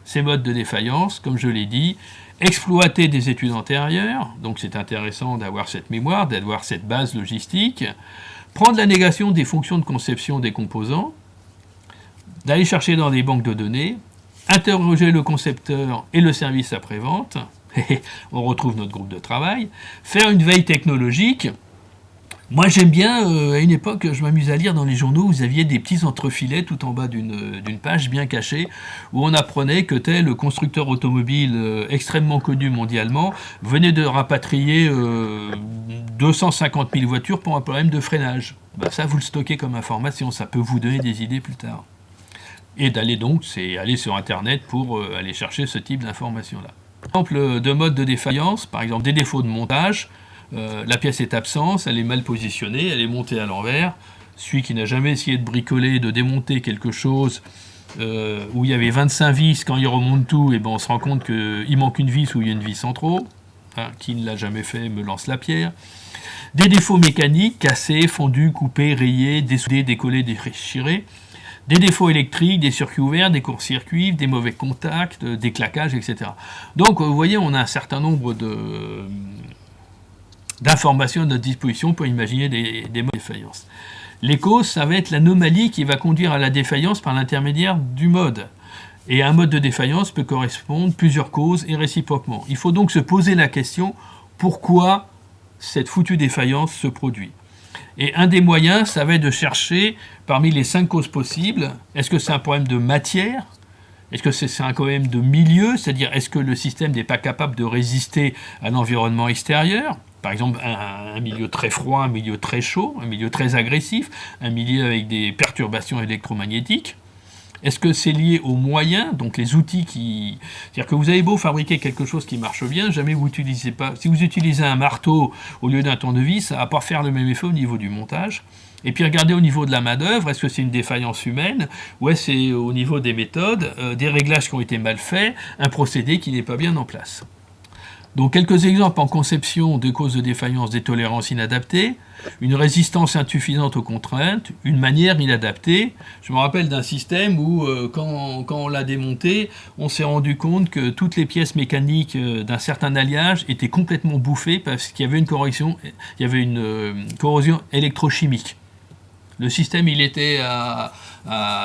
ces modes de défaillance? Comme je l'ai dit, exploiter des études antérieures, donc c'est intéressant d'avoir cette mémoire, d'avoir cette base logistique, prendre la négation des fonctions de conception des composants, d'aller chercher dans des banques de données, interroger le concepteur et le service après-vente, on retrouve notre groupe de travail, faire une veille technologique. Moi j'aime bien, à une époque, je m'amusais à lire dans les journaux, vous aviez des petits entrefilets tout en bas d'une page bien cachée, où on apprenait que tel constructeur automobile extrêmement connu mondialement venait de rapatrier 250 000 voitures pour un problème de freinage. Ça, vous le stockez comme information, ça peut vous donner des idées plus tard. Et d'aller donc, c'est aller sur Internet pour aller chercher ce type d'informations-là. Exemple de mode de défaillance, par exemple des défauts de montage, la pièce est absente, elle est mal positionnée, elle est montée à l'envers. Celui qui n'a jamais essayé de bricoler, de démonter quelque chose où il y avait 25 vis, quand il remonte tout, et on se rend compte qu'il manque une vis ou il y a une vis en trop. Qui ne l'a jamais fait me lance la pierre. Des défauts mécaniques, cassés, fondus, coupés, rayés, dessoudés, décollés, déchirés. Des défauts électriques, des circuits ouverts, des courts-circuits, des mauvais contacts, des claquages, etc. Donc vous voyez, on a un certain nombre d'informations à notre disposition pour imaginer des modes de défaillance. Les causes, ça va être l'anomalie qui va conduire à la défaillance par l'intermédiaire du mode. Et un mode de défaillance peut correspondre à plusieurs causes et réciproquement. Il faut donc se poser la question, pourquoi cette foutue défaillance se produit? Et un des moyens, ça va être de chercher parmi les 5 causes possibles, est-ce que c'est un problème de matière? Est-ce que c'est un problème de milieu? C'est-à-dire, est-ce que le système n'est pas capable de résister à l'environnement extérieur? Par exemple, un milieu très froid, un milieu très chaud, un milieu très agressif, un milieu avec des perturbations électromagnétiques. Est-ce que c'est lié aux moyens, donc les outils qui... C'est-à-dire que vous avez beau fabriquer quelque chose qui marche bien, jamais vous n'utilisez pas... Si vous utilisez un marteau au lieu d'un tournevis, ça ne va pas faire le même effet au niveau du montage. Et puis regardez au niveau de la main-d'œuvre, est-ce que c'est une défaillance humaine, ou est-ce que c'est au niveau des méthodes, des réglages qui ont été mal faits, un procédé qui n'est pas bien en place. Donc quelques exemples en conception de causes de défaillance: des tolérances inadaptées, une résistance insuffisante aux contraintes, une manière inadaptée. Je me rappelle d'un système où quand on l'a démonté, on s'est rendu compte que toutes les pièces mécaniques d'un certain alliage étaient complètement bouffées parce qu'il y avait une corrosion électrochimique. Le système, il était à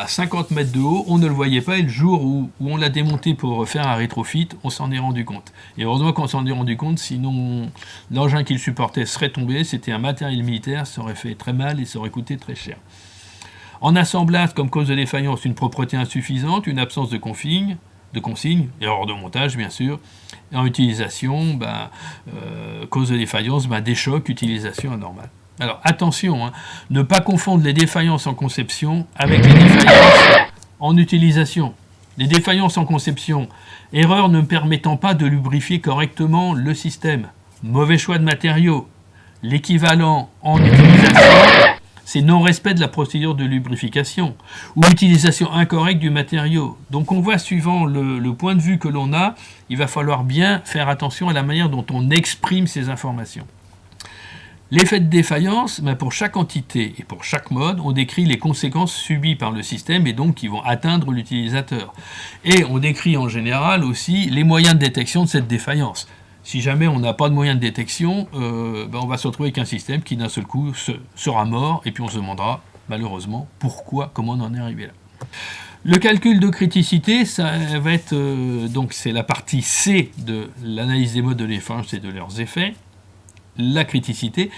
50 mètres de haut, on ne le voyait pas, et le jour où on l'a démonté pour faire un rétrofit, on s'en est rendu compte. Et heureusement qu'on s'en est rendu compte, sinon l'engin qu'il supportait serait tombé, c'était un matériel militaire, ça aurait fait très mal et ça aurait coûté très cher. En assemblage, comme cause de défaillance, une propreté insuffisante, une absence de consigne, erreur de montage bien sûr. Et en utilisation, cause de défaillance, des chocs, utilisation anormale. Alors attention, ne pas confondre les défaillances en conception avec les défaillances en utilisation. Les défaillances en conception, erreur ne permettant pas de lubrifier correctement le système, mauvais choix de matériaux. L'équivalent en utilisation, c'est non-respect de la procédure de lubrification ou utilisation incorrecte du matériau. Donc on voit, suivant le point de vue que l'on a, il va falloir bien faire attention à la manière dont on exprime ces informations. L'effet de défaillance, pour chaque entité et pour chaque mode, on décrit les conséquences subies par le système et donc qui vont atteindre l'utilisateur. Et on décrit en général aussi les moyens de détection de cette défaillance. Si jamais on n'a pas de moyen de détection, on va se retrouver avec un système qui d'un seul coup sera mort et puis on se demandera malheureusement pourquoi, comment on en est arrivé là. Le calcul de criticité, ça va être donc c'est la partie C de l'analyse des modes de défaillance et de leurs effets. La criticité,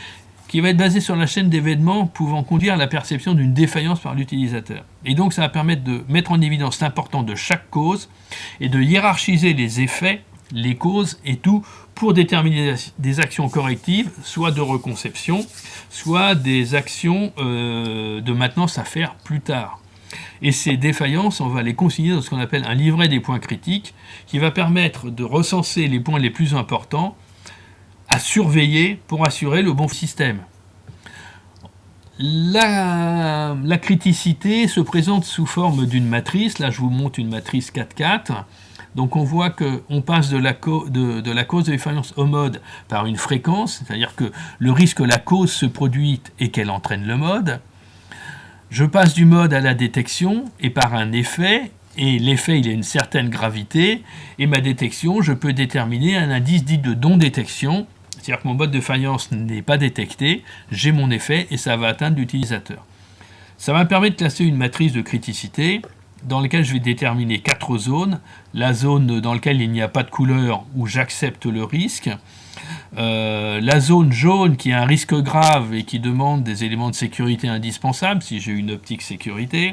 qui va être basée sur la chaîne d'événements pouvant conduire à la perception d'une défaillance par l'utilisateur. Et donc ça va permettre de mettre en évidence l'importance de chaque cause et de hiérarchiser les effets, les causes et tout pour déterminer des actions correctives, soit de reconception, soit des actions de maintenance à faire plus tard. Et ces défaillances, on va les consigner dans ce qu'on appelle un livret des points critiques, qui va permettre de recenser les points les plus importants à surveiller pour assurer le bon système. La criticité se présente sous forme d'une matrice. Là, je vous montre une matrice 4-4. Donc on voit qu'on passe de la cause de défaillance au mode par une fréquence, c'est-à-dire que le risque que la cause se produise et qu'elle entraîne le mode. Je passe du mode à la détection et par un effet, et l'effet il a une certaine gravité, et ma détection, je peux déterminer un indice dit de non-détection, c'est-à-dire que mon mode de défaillance n'est pas détecté, j'ai mon effet et ça va atteindre l'utilisateur. Ça va me permettre de classer une matrice de criticité dans laquelle je vais déterminer 4 zones. La zone dans laquelle il n'y a pas de couleur où j'accepte le risque. La zone jaune qui a un risque grave et qui demande des éléments de sécurité indispensables si j'ai une optique sécurité.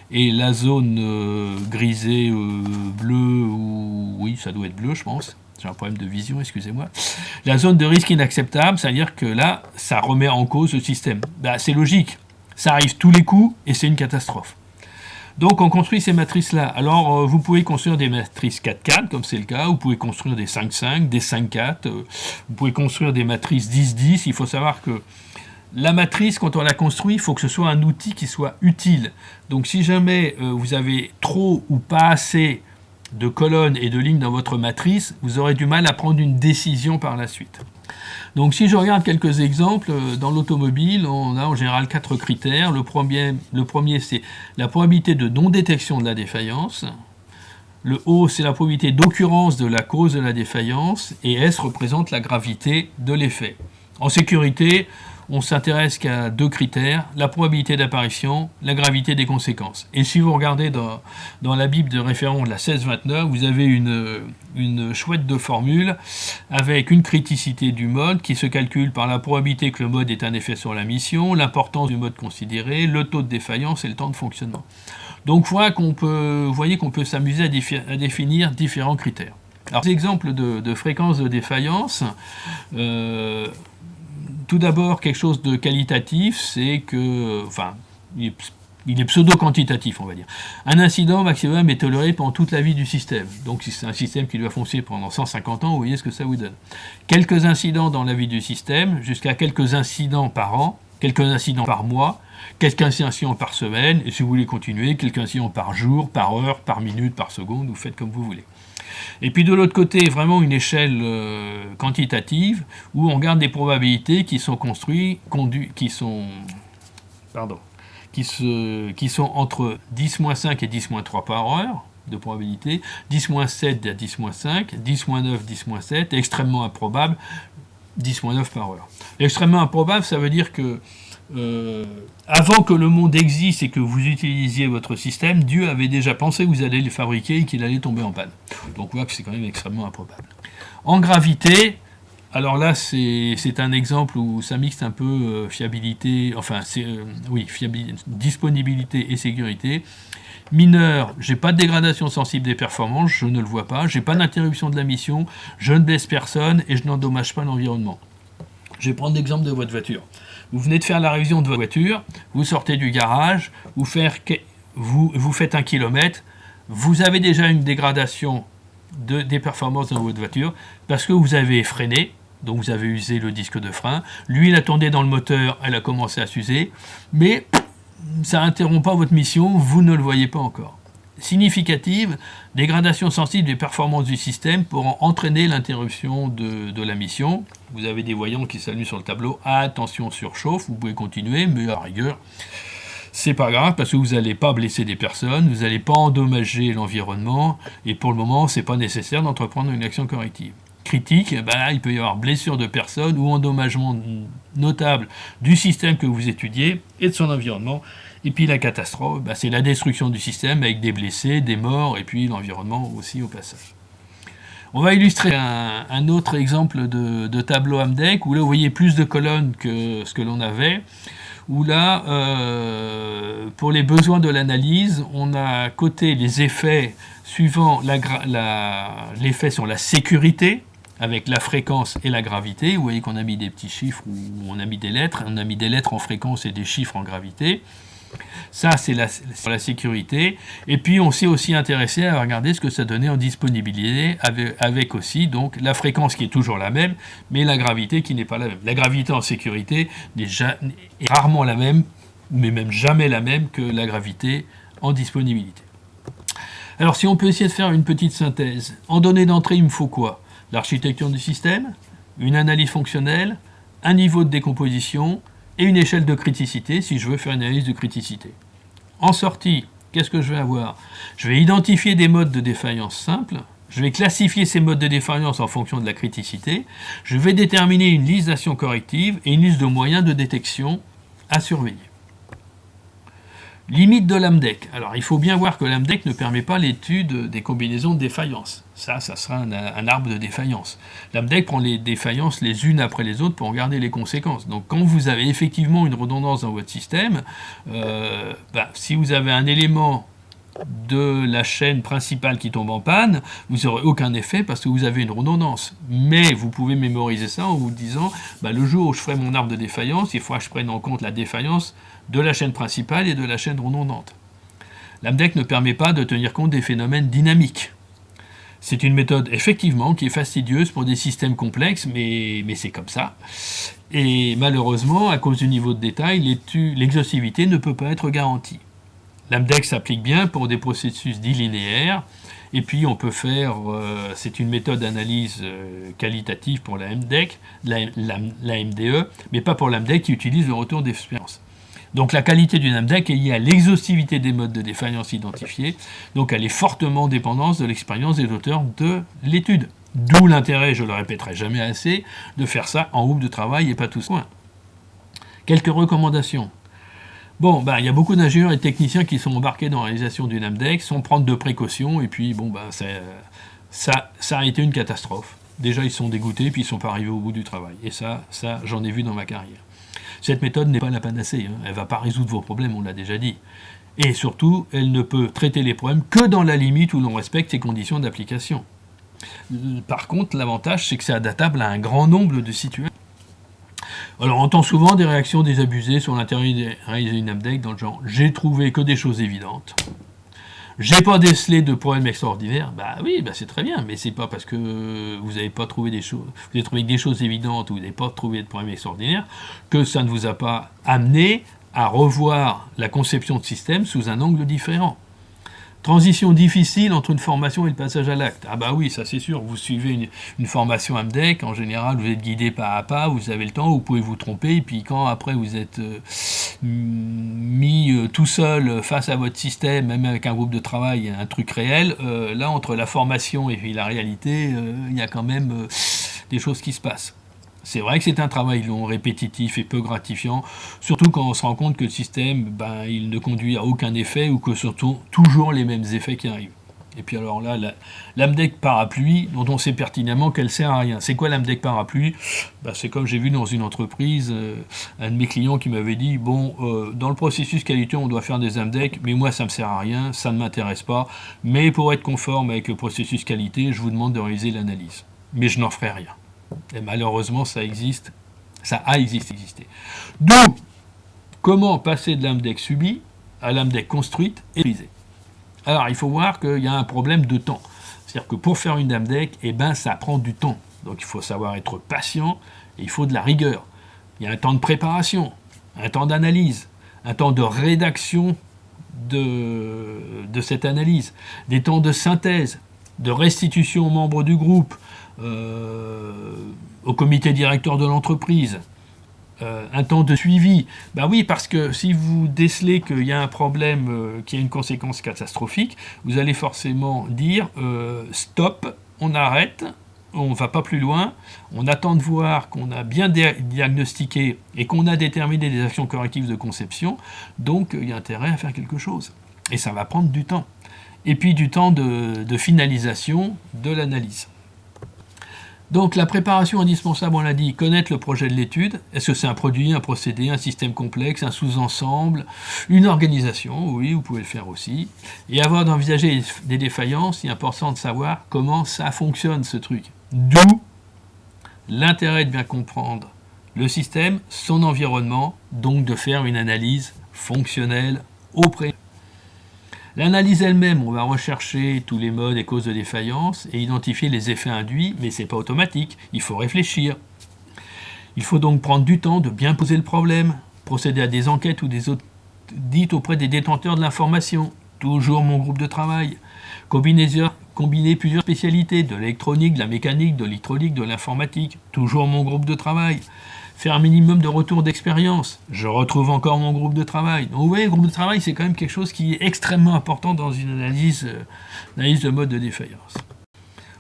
Et la zone grisée, bleue, ou oui, ça doit être bleu, je pense. J'ai un problème de vision, excusez-moi. La zone de risque inacceptable, c'est-à-dire que là, ça remet en cause le système. C'est logique, ça arrive tous les coups et c'est une catastrophe. Donc on construit ces matrices-là. Alors vous pouvez construire des matrices 4-4, comme c'est le cas, vous pouvez construire des 5-5, des 5-4, vous pouvez construire des matrices 10-10. Il faut savoir que la matrice, quand on la construit, il faut que ce soit un outil qui soit utile. Donc si jamais vous avez trop ou pas assez de colonnes et de lignes dans votre matrice, vous aurez du mal à prendre une décision par la suite. Donc si je regarde quelques exemples, dans l'automobile, on a en général 4 critères. Le premier c'est la probabilité de non-détection de la défaillance. Le O, c'est la probabilité d'occurrence de la cause de la défaillance. Et S représente la gravité de l'effet. En sécurité, on s'intéresse qu'à 2 critères, la probabilité d'apparition, la gravité des conséquences. Et si vous regardez dans la Bible de référence de la 1629, vous avez une chouette de formule avec une criticité du mode qui se calcule par la probabilité que le mode ait un effet sur la mission, l'importance du mode considéré, le taux de défaillance et le temps de fonctionnement. Donc vous voyez qu'on peut s'amuser à définir différents critères. Alors, des exemples de fréquence de défaillance. Tout d'abord, quelque chose de qualitatif, c'est que, il est pseudo-quantitatif, on va dire. Un incident maximum est toléré pendant toute la vie du système. Donc si c'est un système qui doit fonctionner pendant 150 ans, vous voyez ce que ça vous donne. Quelques incidents dans la vie du système, jusqu'à quelques incidents par an, quelques incidents par mois, quelques incidents par semaine, et si vous voulez continuer, quelques incidents par jour, par heure, par minute, par seconde, vous faites comme vous voulez. Et puis de l'autre côté, vraiment une échelle quantitative, où on regarde des probabilités qui sont qui sont entre 10-5 et 10-3 par heure de probabilité, 10-7 à 10-5, 10-9, 10-7, et extrêmement improbable, 10-9 par heure. Extrêmement improbable, ça veut dire que avant que le monde existe et que vous utilisiez votre système, Dieu avait déjà pensé que vous allez le fabriquer et qu'il allait tomber en panne. Donc on voit que c'est quand même extrêmement improbable. En gravité, alors là c'est un exemple où ça mixe un peu fiabilité, disponibilité et sécurité. Mineur, j'ai pas de dégradation sensible des performances, je ne le vois pas, j'ai pas d'interruption de la mission, je ne blesse personne et je n'endommage pas l'environnement. Je vais prendre l'exemple de votre voiture. Vous venez de faire la révision de votre voiture, vous sortez du garage, vous faites 1 kilomètre, vous avez déjà une dégradation des performances dans votre voiture parce que vous avez freiné, donc vous avez usé le disque de frein, l'huile a tourné dans le moteur, elle a commencé à s'user, mais ça n'interrompt pas votre mission, vous ne le voyez pas encore. significative, dégradation sensible des performances du système pour entraîner l'interruption de la mission. Vous avez des voyants qui s'allument sur le tableau. Attention, surchauffe, vous pouvez continuer, mais à rigueur, c'est pas grave parce que vous n'allez pas blesser des personnes, vous n'allez pas endommager l'environnement, et pour le moment, c'est pas nécessaire d'entreprendre une action corrective. Critique, là, il peut y avoir blessure de personnes ou endommagement notable du système que vous étudiez et de son environnement. Et puis la catastrophe, c'est la destruction du système avec des blessés, des morts et puis l'environnement aussi au passage. On va illustrer un autre exemple de tableau AMDEC où là vous voyez plus de colonnes que ce que l'on avait. Où là, pour les besoins de l'analyse, on a coté les effets suivant l'effet sur la sécurité, avec la fréquence et la gravité. Vous voyez qu'on a mis des petits chiffres où on a mis des lettres. On a mis des lettres en fréquence et des chiffres en gravité. Ça, c'est sur la sécurité. Et puis, on s'est aussi intéressé à regarder ce que ça donnait en disponibilité, avec aussi donc la fréquence qui est toujours la même, mais la gravité qui n'est pas la même. La gravité en sécurité est rarement la même, mais même jamais la même que la gravité en disponibilité. Alors, si on peut essayer de faire une petite synthèse, en données d'entrée, il me faut quoi ? L'architecture du système, une analyse fonctionnelle, un niveau de décomposition et une échelle de criticité si je veux faire une analyse de criticité. En sortie, qu'est-ce que je vais avoir ? Je vais identifier des modes de défaillance simples, je vais classifier ces modes de défaillance en fonction de la criticité, je vais déterminer une liste d'actions correctives et une liste de moyens de détection à surveiller. Limite de l'AMDEC. Alors, il faut bien voir que l'AMDEC ne permet pas l'étude des combinaisons de défaillance. Ça sera un arbre de défaillance. L'AMDEC prend les défaillances les unes après les autres pour regarder les conséquences. Donc, quand vous avez effectivement une redondance dans votre système, si vous avez un élément de la chaîne principale qui tombe en panne, vous n'aurez aucun effet parce que vous avez une redondance. Mais vous pouvez mémoriser ça en vous disant, le jour où je ferai mon arbre de défaillance, il faudra que je prenne en compte la défaillance de la chaîne principale et de la chaîne redondante. L'AMDEC ne permet pas de tenir compte des phénomènes dynamiques. C'est une méthode, effectivement, qui est fastidieuse pour des systèmes complexes, mais c'est comme ça. Et malheureusement, à cause du niveau de détail, l'exhaustivité ne peut pas être garantie. L'AMDEC s'applique bien pour des processus dits linéaires, et puis on peut faire, c'est une méthode d'analyse qualitative pour la MDEC, la MDE, mais pas pour l'AMDEC qui utilise le retour d'expérience. Donc la qualité d'une AMDEC est liée à l'exhaustivité des modes de défaillance identifiés, donc elle est fortement dépendante de l'expérience des auteurs de l'étude. D'où l'intérêt, je le répéterai jamais assez, de faire ça en groupe de travail et pas tous loin. Quelques recommandations. Bon, il y a beaucoup d'ingénieurs et de techniciens qui sont embarqués dans la réalisation d'une AMDEC sans prendre de précautions, et puis ça a été une catastrophe. Déjà, ils sont dégoûtés, puis ils ne sont pas arrivés au bout du travail. Et ça j'en ai vu dans ma carrière. Cette méthode n'est pas la panacée, elle ne va pas résoudre vos problèmes, on l'a déjà dit. Et surtout, elle ne peut traiter les problèmes que dans la limite où l'on respecte ses conditions d'application. Par contre, l'avantage, c'est que c'est adaptable à un grand nombre de situations. Alors, on entend souvent des réactions désabusées sur l'intérêt de réaliser une AMDEC dans le genre « j'ai trouvé que des choses évidentes ». J'ai pas décelé de problèmes extraordinaires. Oui, c'est très bien, mais c'est pas parce que vous n'avez pas trouvé des choses, vous avez trouvé des choses évidentes ou vous n'avez pas trouvé de problèmes extraordinaires que ça ne vous a pas amené à revoir la conception de système sous un angle différent. Transition difficile entre une formation et le passage à l'acte. Oui, ça c'est sûr, vous suivez une formation AMDEC, en général vous êtes guidé pas à pas, vous avez le temps, vous pouvez vous tromper, et puis quand après vous êtes mis tout seul face à votre système, même avec un groupe de travail, un truc réel, là entre la formation et puis la réalité, il y a quand même des choses qui se passent. C'est vrai que c'est un travail long, répétitif et peu gratifiant, surtout quand on se rend compte que le système, il ne conduit à aucun effet ou que surtout toujours les mêmes effets qui arrivent. Et puis alors là, l'AMDEC parapluie, dont on sait pertinemment qu'elle sert à rien. C'est quoi l'AMDEC parapluie ? C'est comme j'ai vu dans une entreprise, un de mes clients qui m'avait dit, dans le processus qualité, on doit faire des AMDEC, mais moi ça ne me sert à rien, ça ne m'intéresse pas, mais pour être conforme avec le processus qualité, je vous demande de réaliser l'analyse. Mais je n'en ferai rien. Et malheureusement, ça a existé. Donc, comment passer de l'AMDEC subie à l'AMDEC construite et réalisée ? Alors, il faut voir qu'il y a un problème de temps. C'est-à-dire que pour faire une AMDEC, ça prend du temps. Donc, il faut savoir être patient et il faut de la rigueur. Il y a un temps de préparation, un temps d'analyse, un temps de rédaction de cette analyse, des temps de synthèse, de restitution aux membres du groupe, au comité directeur de l'entreprise, un temps de suivi. Ben oui, parce que si vous décelez qu'il y a un problème qui a une conséquence catastrophique, vous allez forcément dire stop, on arrête, on ne va pas plus loin, on attend de voir qu'on a bien diagnostiqué et qu'on a déterminé des actions correctives de conception, donc il y a intérêt à faire quelque chose. Et ça va prendre du temps. Et puis du temps de finalisation de l'analyse. Donc la préparation indispensable, on l'a dit, connaître le projet de l'étude. Est-ce que c'est un produit, un procédé, un système complexe, un sous-ensemble, une organisation? Oui, vous pouvez le faire aussi. Et avant d'envisager des défaillances, il est important de savoir comment ça fonctionne ce truc. D'où l'intérêt de bien comprendre le système, son environnement, donc de faire une analyse fonctionnelle au préalable. L'analyse elle-même, on va rechercher tous les modes et causes de défaillance et identifier les effets induits, mais ce n'est pas automatique, il faut réfléchir. Il faut donc prendre du temps de bien poser le problème, procéder à des enquêtes ou des audits auprès des détenteurs de l'information, toujours mon groupe de travail, combiner plusieurs spécialités, de l'électronique, de la mécanique, de l'hydraulique, de l'informatique, toujours mon groupe de travail. Faire un minimum de retour d'expérience, je retrouve encore mon groupe de travail. Donc vous voyez, le groupe de travail, c'est quand même quelque chose qui est extrêmement important dans une analyse de mode de défaillance.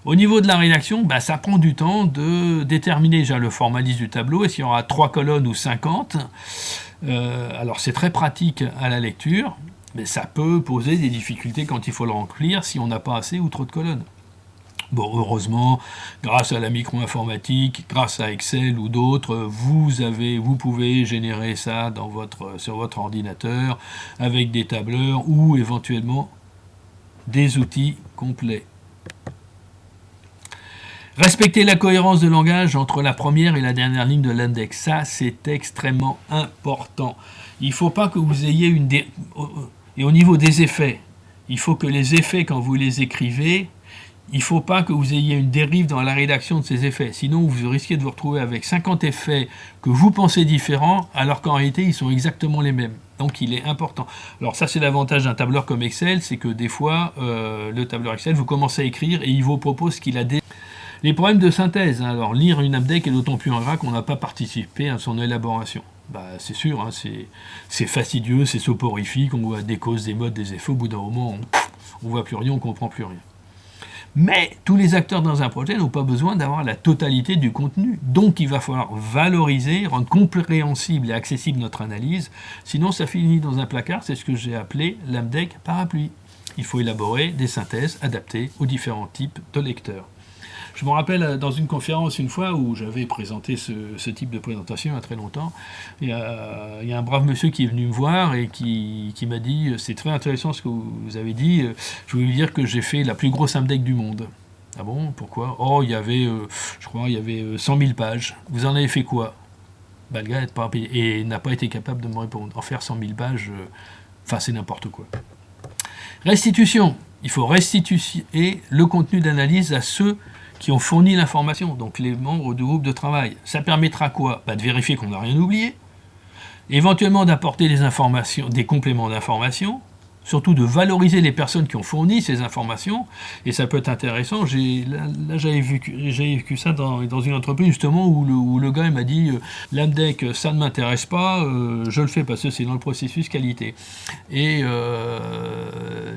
Au niveau de la rédaction, ça prend du temps de déterminer déjà le format du tableau, et s'il y aura 3 colonnes ou 50. Alors c'est très pratique à la lecture, mais ça peut poser des difficultés quand il faut le remplir si on n'a pas assez ou trop de colonnes. Bon, heureusement, grâce à la micro-informatique, grâce à Excel ou d'autres, vous pouvez générer ça sur votre ordinateur avec des tableurs ou éventuellement des outils complets. Respecter la cohérence de langage entre la première et la dernière ligne de l'index, ça c'est extrêmement important. Il ne faut pas que vous ayez Et au niveau des effets, il faut que les effets, quand vous les écrivez, il ne faut pas que vous ayez une dérive dans la rédaction de ces effets. Sinon, vous risquez de vous retrouver avec 50 effets que vous pensez différents, alors qu'en réalité, ils sont exactement les mêmes. Donc, il est important. Alors ça, c'est l'avantage d'un tableur comme Excel, c'est que des fois, le tableur Excel, vous commencez à écrire et il vous propose ce qu'il a déjà. Les problèmes de synthèse. Alors, lire une AMDEC est d'autant plus grave qu'on n'a pas participé à son élaboration. C'est sûr, c'est fastidieux, c'est soporifique, on voit des causes, des modes, des effets. Au bout d'un moment, on ne voit plus rien, on ne comprend plus rien. Mais tous les acteurs dans un projet n'ont pas besoin d'avoir la totalité du contenu. Donc il va falloir valoriser, rendre compréhensible et accessible notre analyse. Sinon ça finit dans un placard, c'est ce que j'ai appelé l'AMDEC parapluie. Il faut élaborer des synthèses adaptées aux différents types de lecteurs. Je me rappelle dans une conférence une fois où j'avais présenté ce type de présentation il y a très longtemps. Il y a un brave monsieur qui est venu me voir et qui m'a dit « C'est très intéressant ce que vous avez dit, je voulais vous dire que j'ai fait la plus grosse AMDEC du monde. » Ah bon, pourquoi? Oh, il y avait 100 000 pages. Vous en avez fait quoi? Le gars n'a pas été capable de me répondre. En faire 100 000 pages, c'est n'importe quoi. Restitution. Il faut restituer le contenu d'analyse à ceux qui ont fourni l'information, donc les membres du groupe de travail. Ça permettra quoi? De vérifier qu'on n'a rien oublié, éventuellement d'apporter des informations, des compléments d'information, surtout de valoriser les personnes qui ont fourni ces informations, et ça peut être intéressant. J'avais vécu ça dans une entreprise justement où le gars m'a dit l'AMDEC ça ne m'intéresse pas, je le fais parce que c'est dans le processus qualité. Et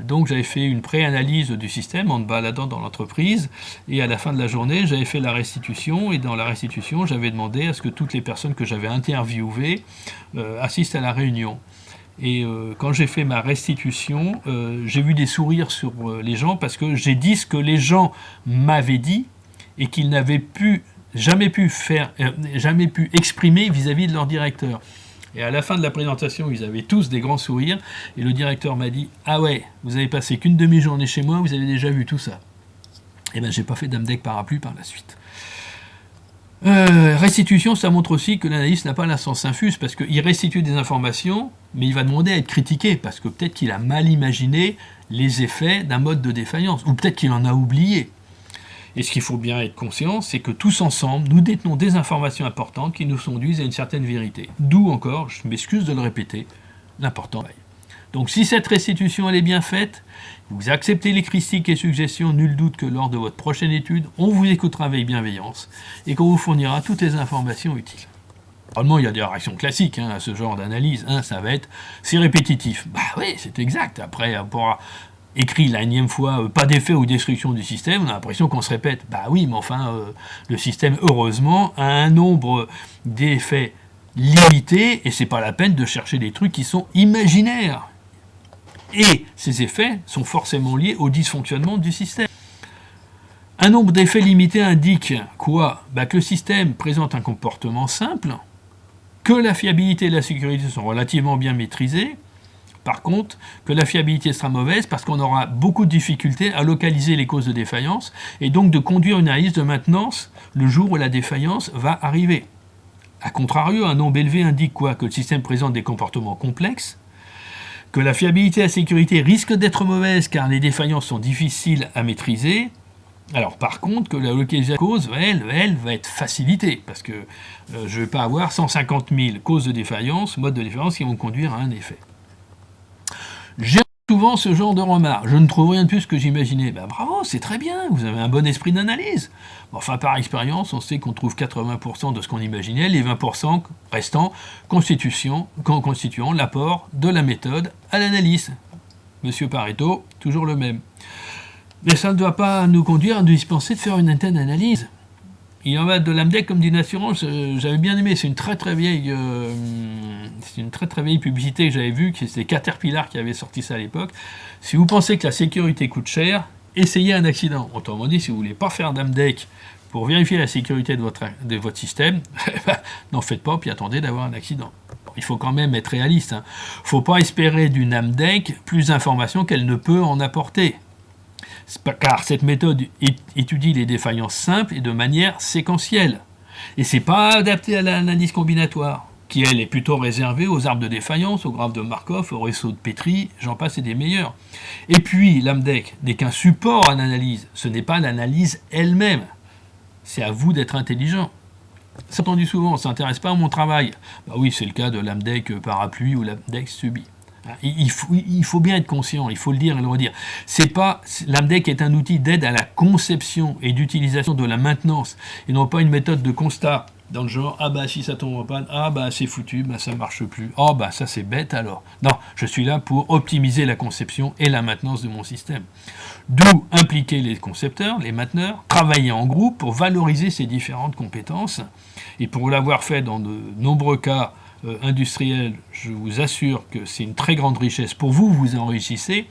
donc j'avais fait une pré-analyse du système en me baladant dans l'entreprise, et à la fin de la journée j'avais fait la restitution, et dans la restitution j'avais demandé à ce que toutes les personnes que j'avais interviewées assistent à la réunion. Et quand j'ai fait ma restitution, j'ai vu des sourires sur les gens parce que j'ai dit ce que les gens m'avaient dit et qu'ils n'avaient jamais pu exprimer vis-à-vis de leur directeur. Et à la fin de la présentation, ils avaient tous des grands sourires et le directeur m'a dit « Ah ouais, vous avez passé qu'une demi-journée chez moi, vous avez déjà vu tout ça. » Et bien j'ai pas fait d'AMDEC parapluie par la suite. Restitution, ça montre aussi que l'analyste n'a pas la sens infuse, parce qu'il restitue des informations, mais il va demander à être critiqué, parce que peut-être qu'il a mal imaginé les effets d'un mode de défaillance, ou peut-être qu'il en a oublié. Et ce qu'il faut bien être conscient, c'est que tous ensemble, nous détenons des informations importantes qui nous conduisent à une certaine vérité. D'où encore, je m'excuse de le répéter, l'important. Donc si cette restitution elle est bien faite, vous acceptez les critiques et suggestions, nul doute que lors de votre prochaine étude, on vous écoutera avec bienveillance et qu'on vous fournira toutes les informations utiles. Normalement, il y a des réactions classiques à ce genre d'analyse. Ça va être « c'est répétitif ». Bah oui, c'est exact. Après, on pourra écrire la énième fois « pas d'effet ou destruction du système », on a l'impression qu'on se répète. Bah oui, mais enfin, le système, heureusement, a un nombre d'effets limité et c'est pas la peine de chercher des trucs qui sont imaginaires. Et ces effets sont forcément liés au dysfonctionnement du système. Un nombre d'effets limité indique quoi ? Que le système présente un comportement simple, que la fiabilité et la sécurité sont relativement bien maîtrisées, par contre, que la fiabilité sera mauvaise parce qu'on aura beaucoup de difficultés à localiser les causes de défaillance et donc de conduire une analyse de maintenance le jour où la défaillance va arriver. A contrario, un nombre élevé indique quoi ? Que le système présente des comportements complexes, que la fiabilité et la sécurité risquent d'être mauvaises car les défaillances sont difficiles à maîtriser. Alors par contre, que la localisation de cause, elle va être facilitée, parce que je ne vais pas avoir 150 000 causes de défaillance, modes de défaillance qui vont conduire à un effet. J'ai souvent ce genre de remarques. Je ne trouve rien de plus que j'imaginais. Bravo, c'est très bien, vous avez un bon esprit d'analyse. Enfin, par expérience, on sait qu'on trouve 80% de ce qu'on imaginait, les 20% restants constituant l'apport de la méthode à l'analyse. Monsieur Pareto, toujours le même. Mais ça ne doit pas nous conduire à nous dispenser de faire une interne analyse. Il en va de l'AMDEC comme d'une assurance. J'avais bien aimé, c'est une très très vieille publicité que j'avais vue, c'était Caterpillar qui avait sorti ça à l'époque. Si vous pensez que la sécurité coûte cher, essayez un accident. Autrement dit, si vous ne voulez pas faire d'AMDEC pour vérifier la sécurité de votre système, n'en faites pas, puis attendez d'avoir un accident. Il faut quand même être réaliste. Il ne faut pas espérer d'une AMDEC plus d'informations qu'elle ne peut en apporter. Car cette méthode étudie les défaillances simples et de manière séquentielle. Et ce n'est pas adapté à l'analyse combinatoire, qui elle est plutôt réservée aux arbres de défaillance, aux graphes de Markov, aux réseaux de Petri, j'en passe et des meilleurs. Et puis l'AMDEC n'est qu'un support à l'analyse, ce n'est pas l'analyse elle-même. C'est à vous d'être intelligent. C'est entendu souvent, on ne s'intéresse pas à mon travail. Oui, c'est le cas de l'AMDEC parapluie ou l'AMDEC subi. Il faut bien être conscient, il faut le dire et le redire. L'AMDEC est un outil d'aide à la conception et d'utilisation de la maintenance, et non pas une méthode de constat dans le genre « si ça tombe en panne, c'est foutu, ça ne marche plus, ça c'est bête alors ». Non, je suis là pour optimiser la conception et la maintenance de mon système. D'où impliquer les concepteurs, les mainteneurs, travailler en groupe pour valoriser ces différentes compétences, et pour l'avoir fait dans de nombreux cas industriel, je vous assure que c'est une très grande richesse pour vous, vous enrichissez,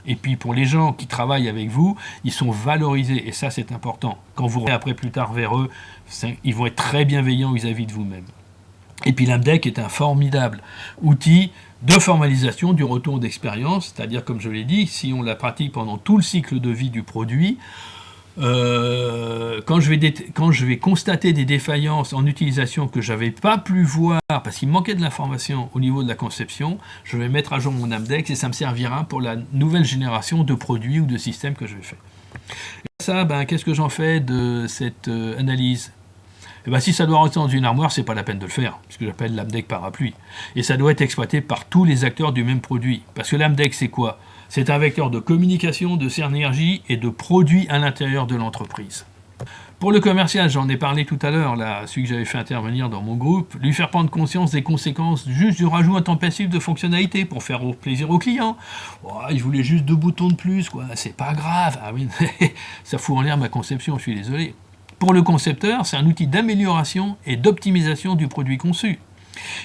et puis pour les gens qui travaillent avec vous, ils sont valorisés, et ça c'est important. Quand vous revenez après plus tard vers eux, ils vont être très bienveillants vis-à-vis de vous-même. Et puis l'AMDEC est un formidable outil de formalisation du retour d'expérience, c'est-à-dire comme je l'ai dit, si on la pratique pendant tout le cycle de vie du produit, quand je vais constater des défaillances en utilisation que je n'avais pas pu voir parce qu'il manquait de l'information au niveau de la conception, je vais mettre à jour mon AMDEC et ça me servira pour la nouvelle génération de produits ou de systèmes que je vais faire. Et ça, qu'est-ce que j'en fais de cette analyse ? Si ça doit rentrer dans une armoire, c'est pas la peine de le faire, ce que j'appelle l'AMDEC parapluie. Et ça doit être exploité par tous les acteurs du même produit. Parce que l'AMDEC, c'est quoi ? C'est un vecteur de communication, de synergie et de produits à l'intérieur de l'entreprise. Pour le commercial, j'en ai parlé tout à l'heure, celui que j'avais fait intervenir dans mon groupe, lui faire prendre conscience des conséquences juste du rajout intempestif de fonctionnalités pour faire plaisir aux clients. Il voulait juste 2 boutons de plus, c'est pas grave. Oui, ça fout en l'air ma conception, je suis désolé. Pour le concepteur, c'est un outil d'amélioration et d'optimisation du produit conçu.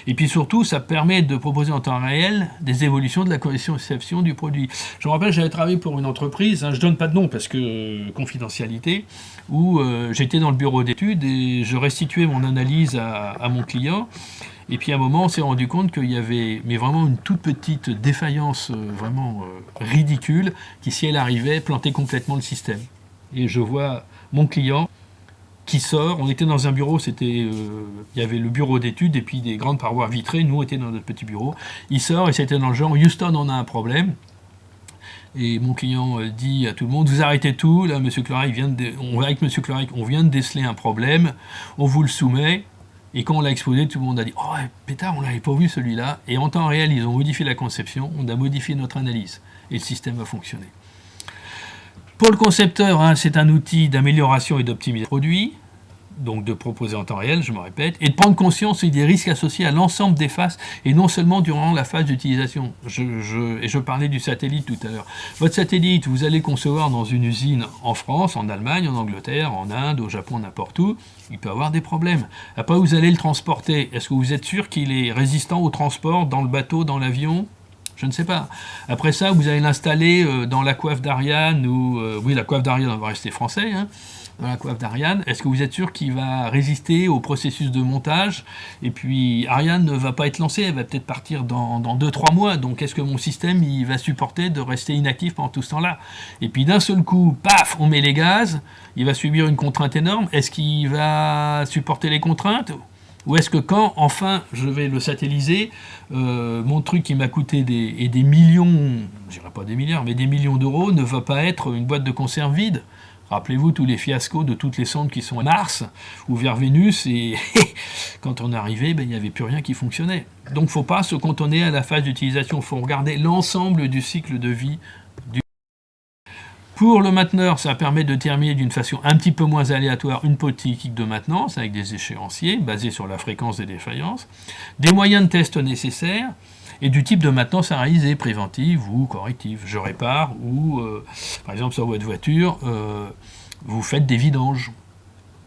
Et puis surtout, ça permet de proposer en temps réel des évolutions de la conception du produit. Je me rappelle, j'avais travaillé pour une entreprise, je ne donne pas de nom parce que confidentialité, où j'étais dans le bureau d'études et je restituais mon analyse à mon client. Et puis à un moment, on s'est rendu compte qu'il y avait vraiment une toute petite défaillance ridicule qui, si elle arrivait, plantait complètement le système. Et je vois mon client qui sort, on était dans un bureau, il y avait le bureau d'études et puis des grandes parois vitrées, nous on était dans notre petit bureau, il sort et c'était dans le genre « Houston, on a un problème ». Et mon client dit à tout le monde « Vous arrêtez tout, là, monsieur Clorec, avec monsieur Clorec, on vient de déceler un problème, on vous le soumet, Et quand on l'a exposé, tout le monde a dit « Oh, pétard, on l'avait pas vu celui-là ». Et en temps réel, ils ont modifié la conception, on a modifié notre analyse. Et le système va fonctionner. Pour le concepteur, hein, c'est un outil d'amélioration et d'optimisation des produits, donc de proposer en temps réel, je me répète, et de prendre conscience des risques associés à l'ensemble des phases, et non seulement durant la phase d'utilisation. Je parlais du satellite tout à l'heure. Votre satellite, vous allez concevoir dans une usine en France, en Allemagne, en Angleterre, en Inde, au Japon, n'importe où, il peut avoir des problèmes. Après, vous allez le transporter. Est-ce que vous êtes sûr qu'il est résistant au transport, dans le bateau, dans l'avion ? Je ne sais pas. Après ça, vous allez l'installer dans la coiffe d'Ariane, ou... oui, la coiffe d'Ariane, on va rester français, hein, dans la coiffe d'Ariane. Est-ce que vous êtes sûr qu'il va résister au processus de montage? Et puis, Ariane ne va pas être lancée, elle va peut-être partir dans 2-3 mois. Donc, est-ce que mon système il va supporter de rester inactif pendant tout ce temps-là? Et puis, d'un seul coup, paf, on met les gaz, il va subir une contrainte énorme. Est-ce qu'il va supporter les contraintes? Ou est-ce que quand, enfin, je vais le satelliser, mon truc qui m'a coûté des millions, je dirais pas des milliards, mais des millions d'euros, ne va pas être une boîte de conserve vide? Rappelez-vous tous les fiascos de toutes les sondes qui sont à Mars ou vers Vénus, et quand on est arrivé, ben, il n'y avait plus rien qui fonctionnait. Donc il ne faut pas se cantonner à la phase d'utilisation, il faut regarder l'ensemble du cycle de vie du... Pour le mainteneur, ça permet de déterminer d'une façon un petit peu moins aléatoire une politique de maintenance avec des échéanciers basés sur la fréquence des défaillances, des moyens de test nécessaires et du type de maintenance à réaliser, préventive ou corrective. Je répare ou, par exemple, sur votre voiture, vous faites des vidanges.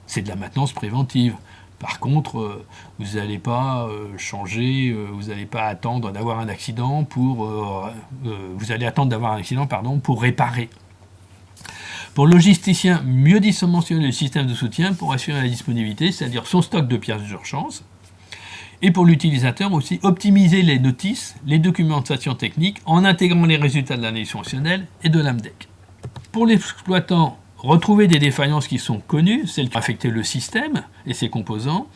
C'est de la maintenance préventive. Par contre, vous n'allez pas changer, vous n'allez pas attendre d'avoir un accident pour... vous allez attendre d'avoir un accident, pardon, pour réparer. Pour le logisticien, mieux dimensionner le système de soutien pour assurer la disponibilité, c'est-à-dire son stock de pièces d'urgence. Et pour l'utilisateur aussi, optimiser les notices, les documentations techniques, en intégrant les résultats de l'analyse fonctionnelle et de l'AMDEC. Pour l'exploitant, retrouver des défaillances qui sont connues, celles qui ont affecté le système et ses composants,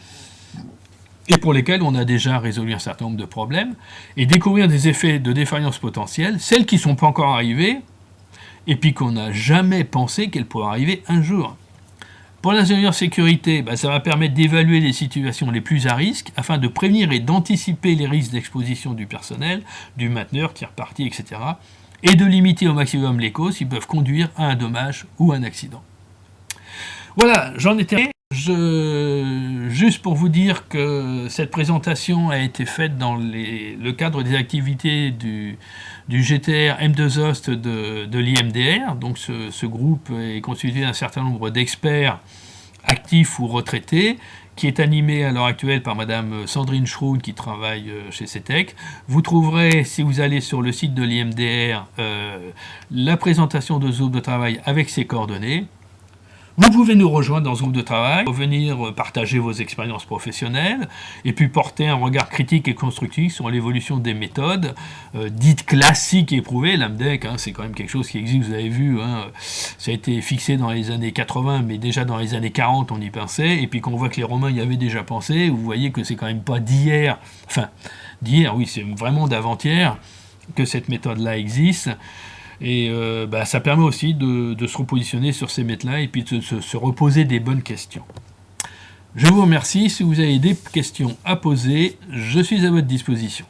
et pour lesquelles on a déjà résolu un certain nombre de problèmes, et découvrir des effets de défaillance potentielle, celles qui ne sont pas encore arrivées, et puis qu'on n'a jamais pensé qu'elles pourraient arriver un jour. Pour l'ingénieur sécurité, ça va permettre d'évaluer les situations les plus à risque afin de prévenir et d'anticiper les risques d'exposition du personnel, du mainteneur, tiers partie, etc. et de limiter au maximum les causes qui peuvent conduire à un dommage ou un accident. Voilà, j'en ai terminé. Juste pour vous dire que cette présentation a été faite dans le cadre des activités du GTR M2Host de l'IMDR. Donc ce groupe est constitué d'un certain nombre d'experts actifs ou retraités, qui est animé à l'heure actuelle par Madame Sandrine Schroun qui travaille chez CETEC. Vous trouverez, si vous allez sur le site de l'IMDR, la présentation de ce groupe de travail avec ses coordonnées. Vous pouvez nous rejoindre dans ce groupe de travail, venir partager vos expériences professionnelles et puis porter un regard critique et constructif sur l'évolution des méthodes dites classiques et éprouvées. L'AMDEC, c'est quand même quelque chose qui existe, vous avez vu, ça a été fixé dans les années 80, mais déjà dans les années 40 on y pensait, et puis quand on voit que les Romains y avaient déjà pensé, vous voyez que c'est quand même pas d'hier, oui, c'est vraiment d'avant-hier que cette méthode-là existe. Et ça permet aussi de se repositionner sur ces méthodes-là et puis de se reposer des bonnes questions. Je vous remercie. Si vous avez des questions à poser, je suis à votre disposition.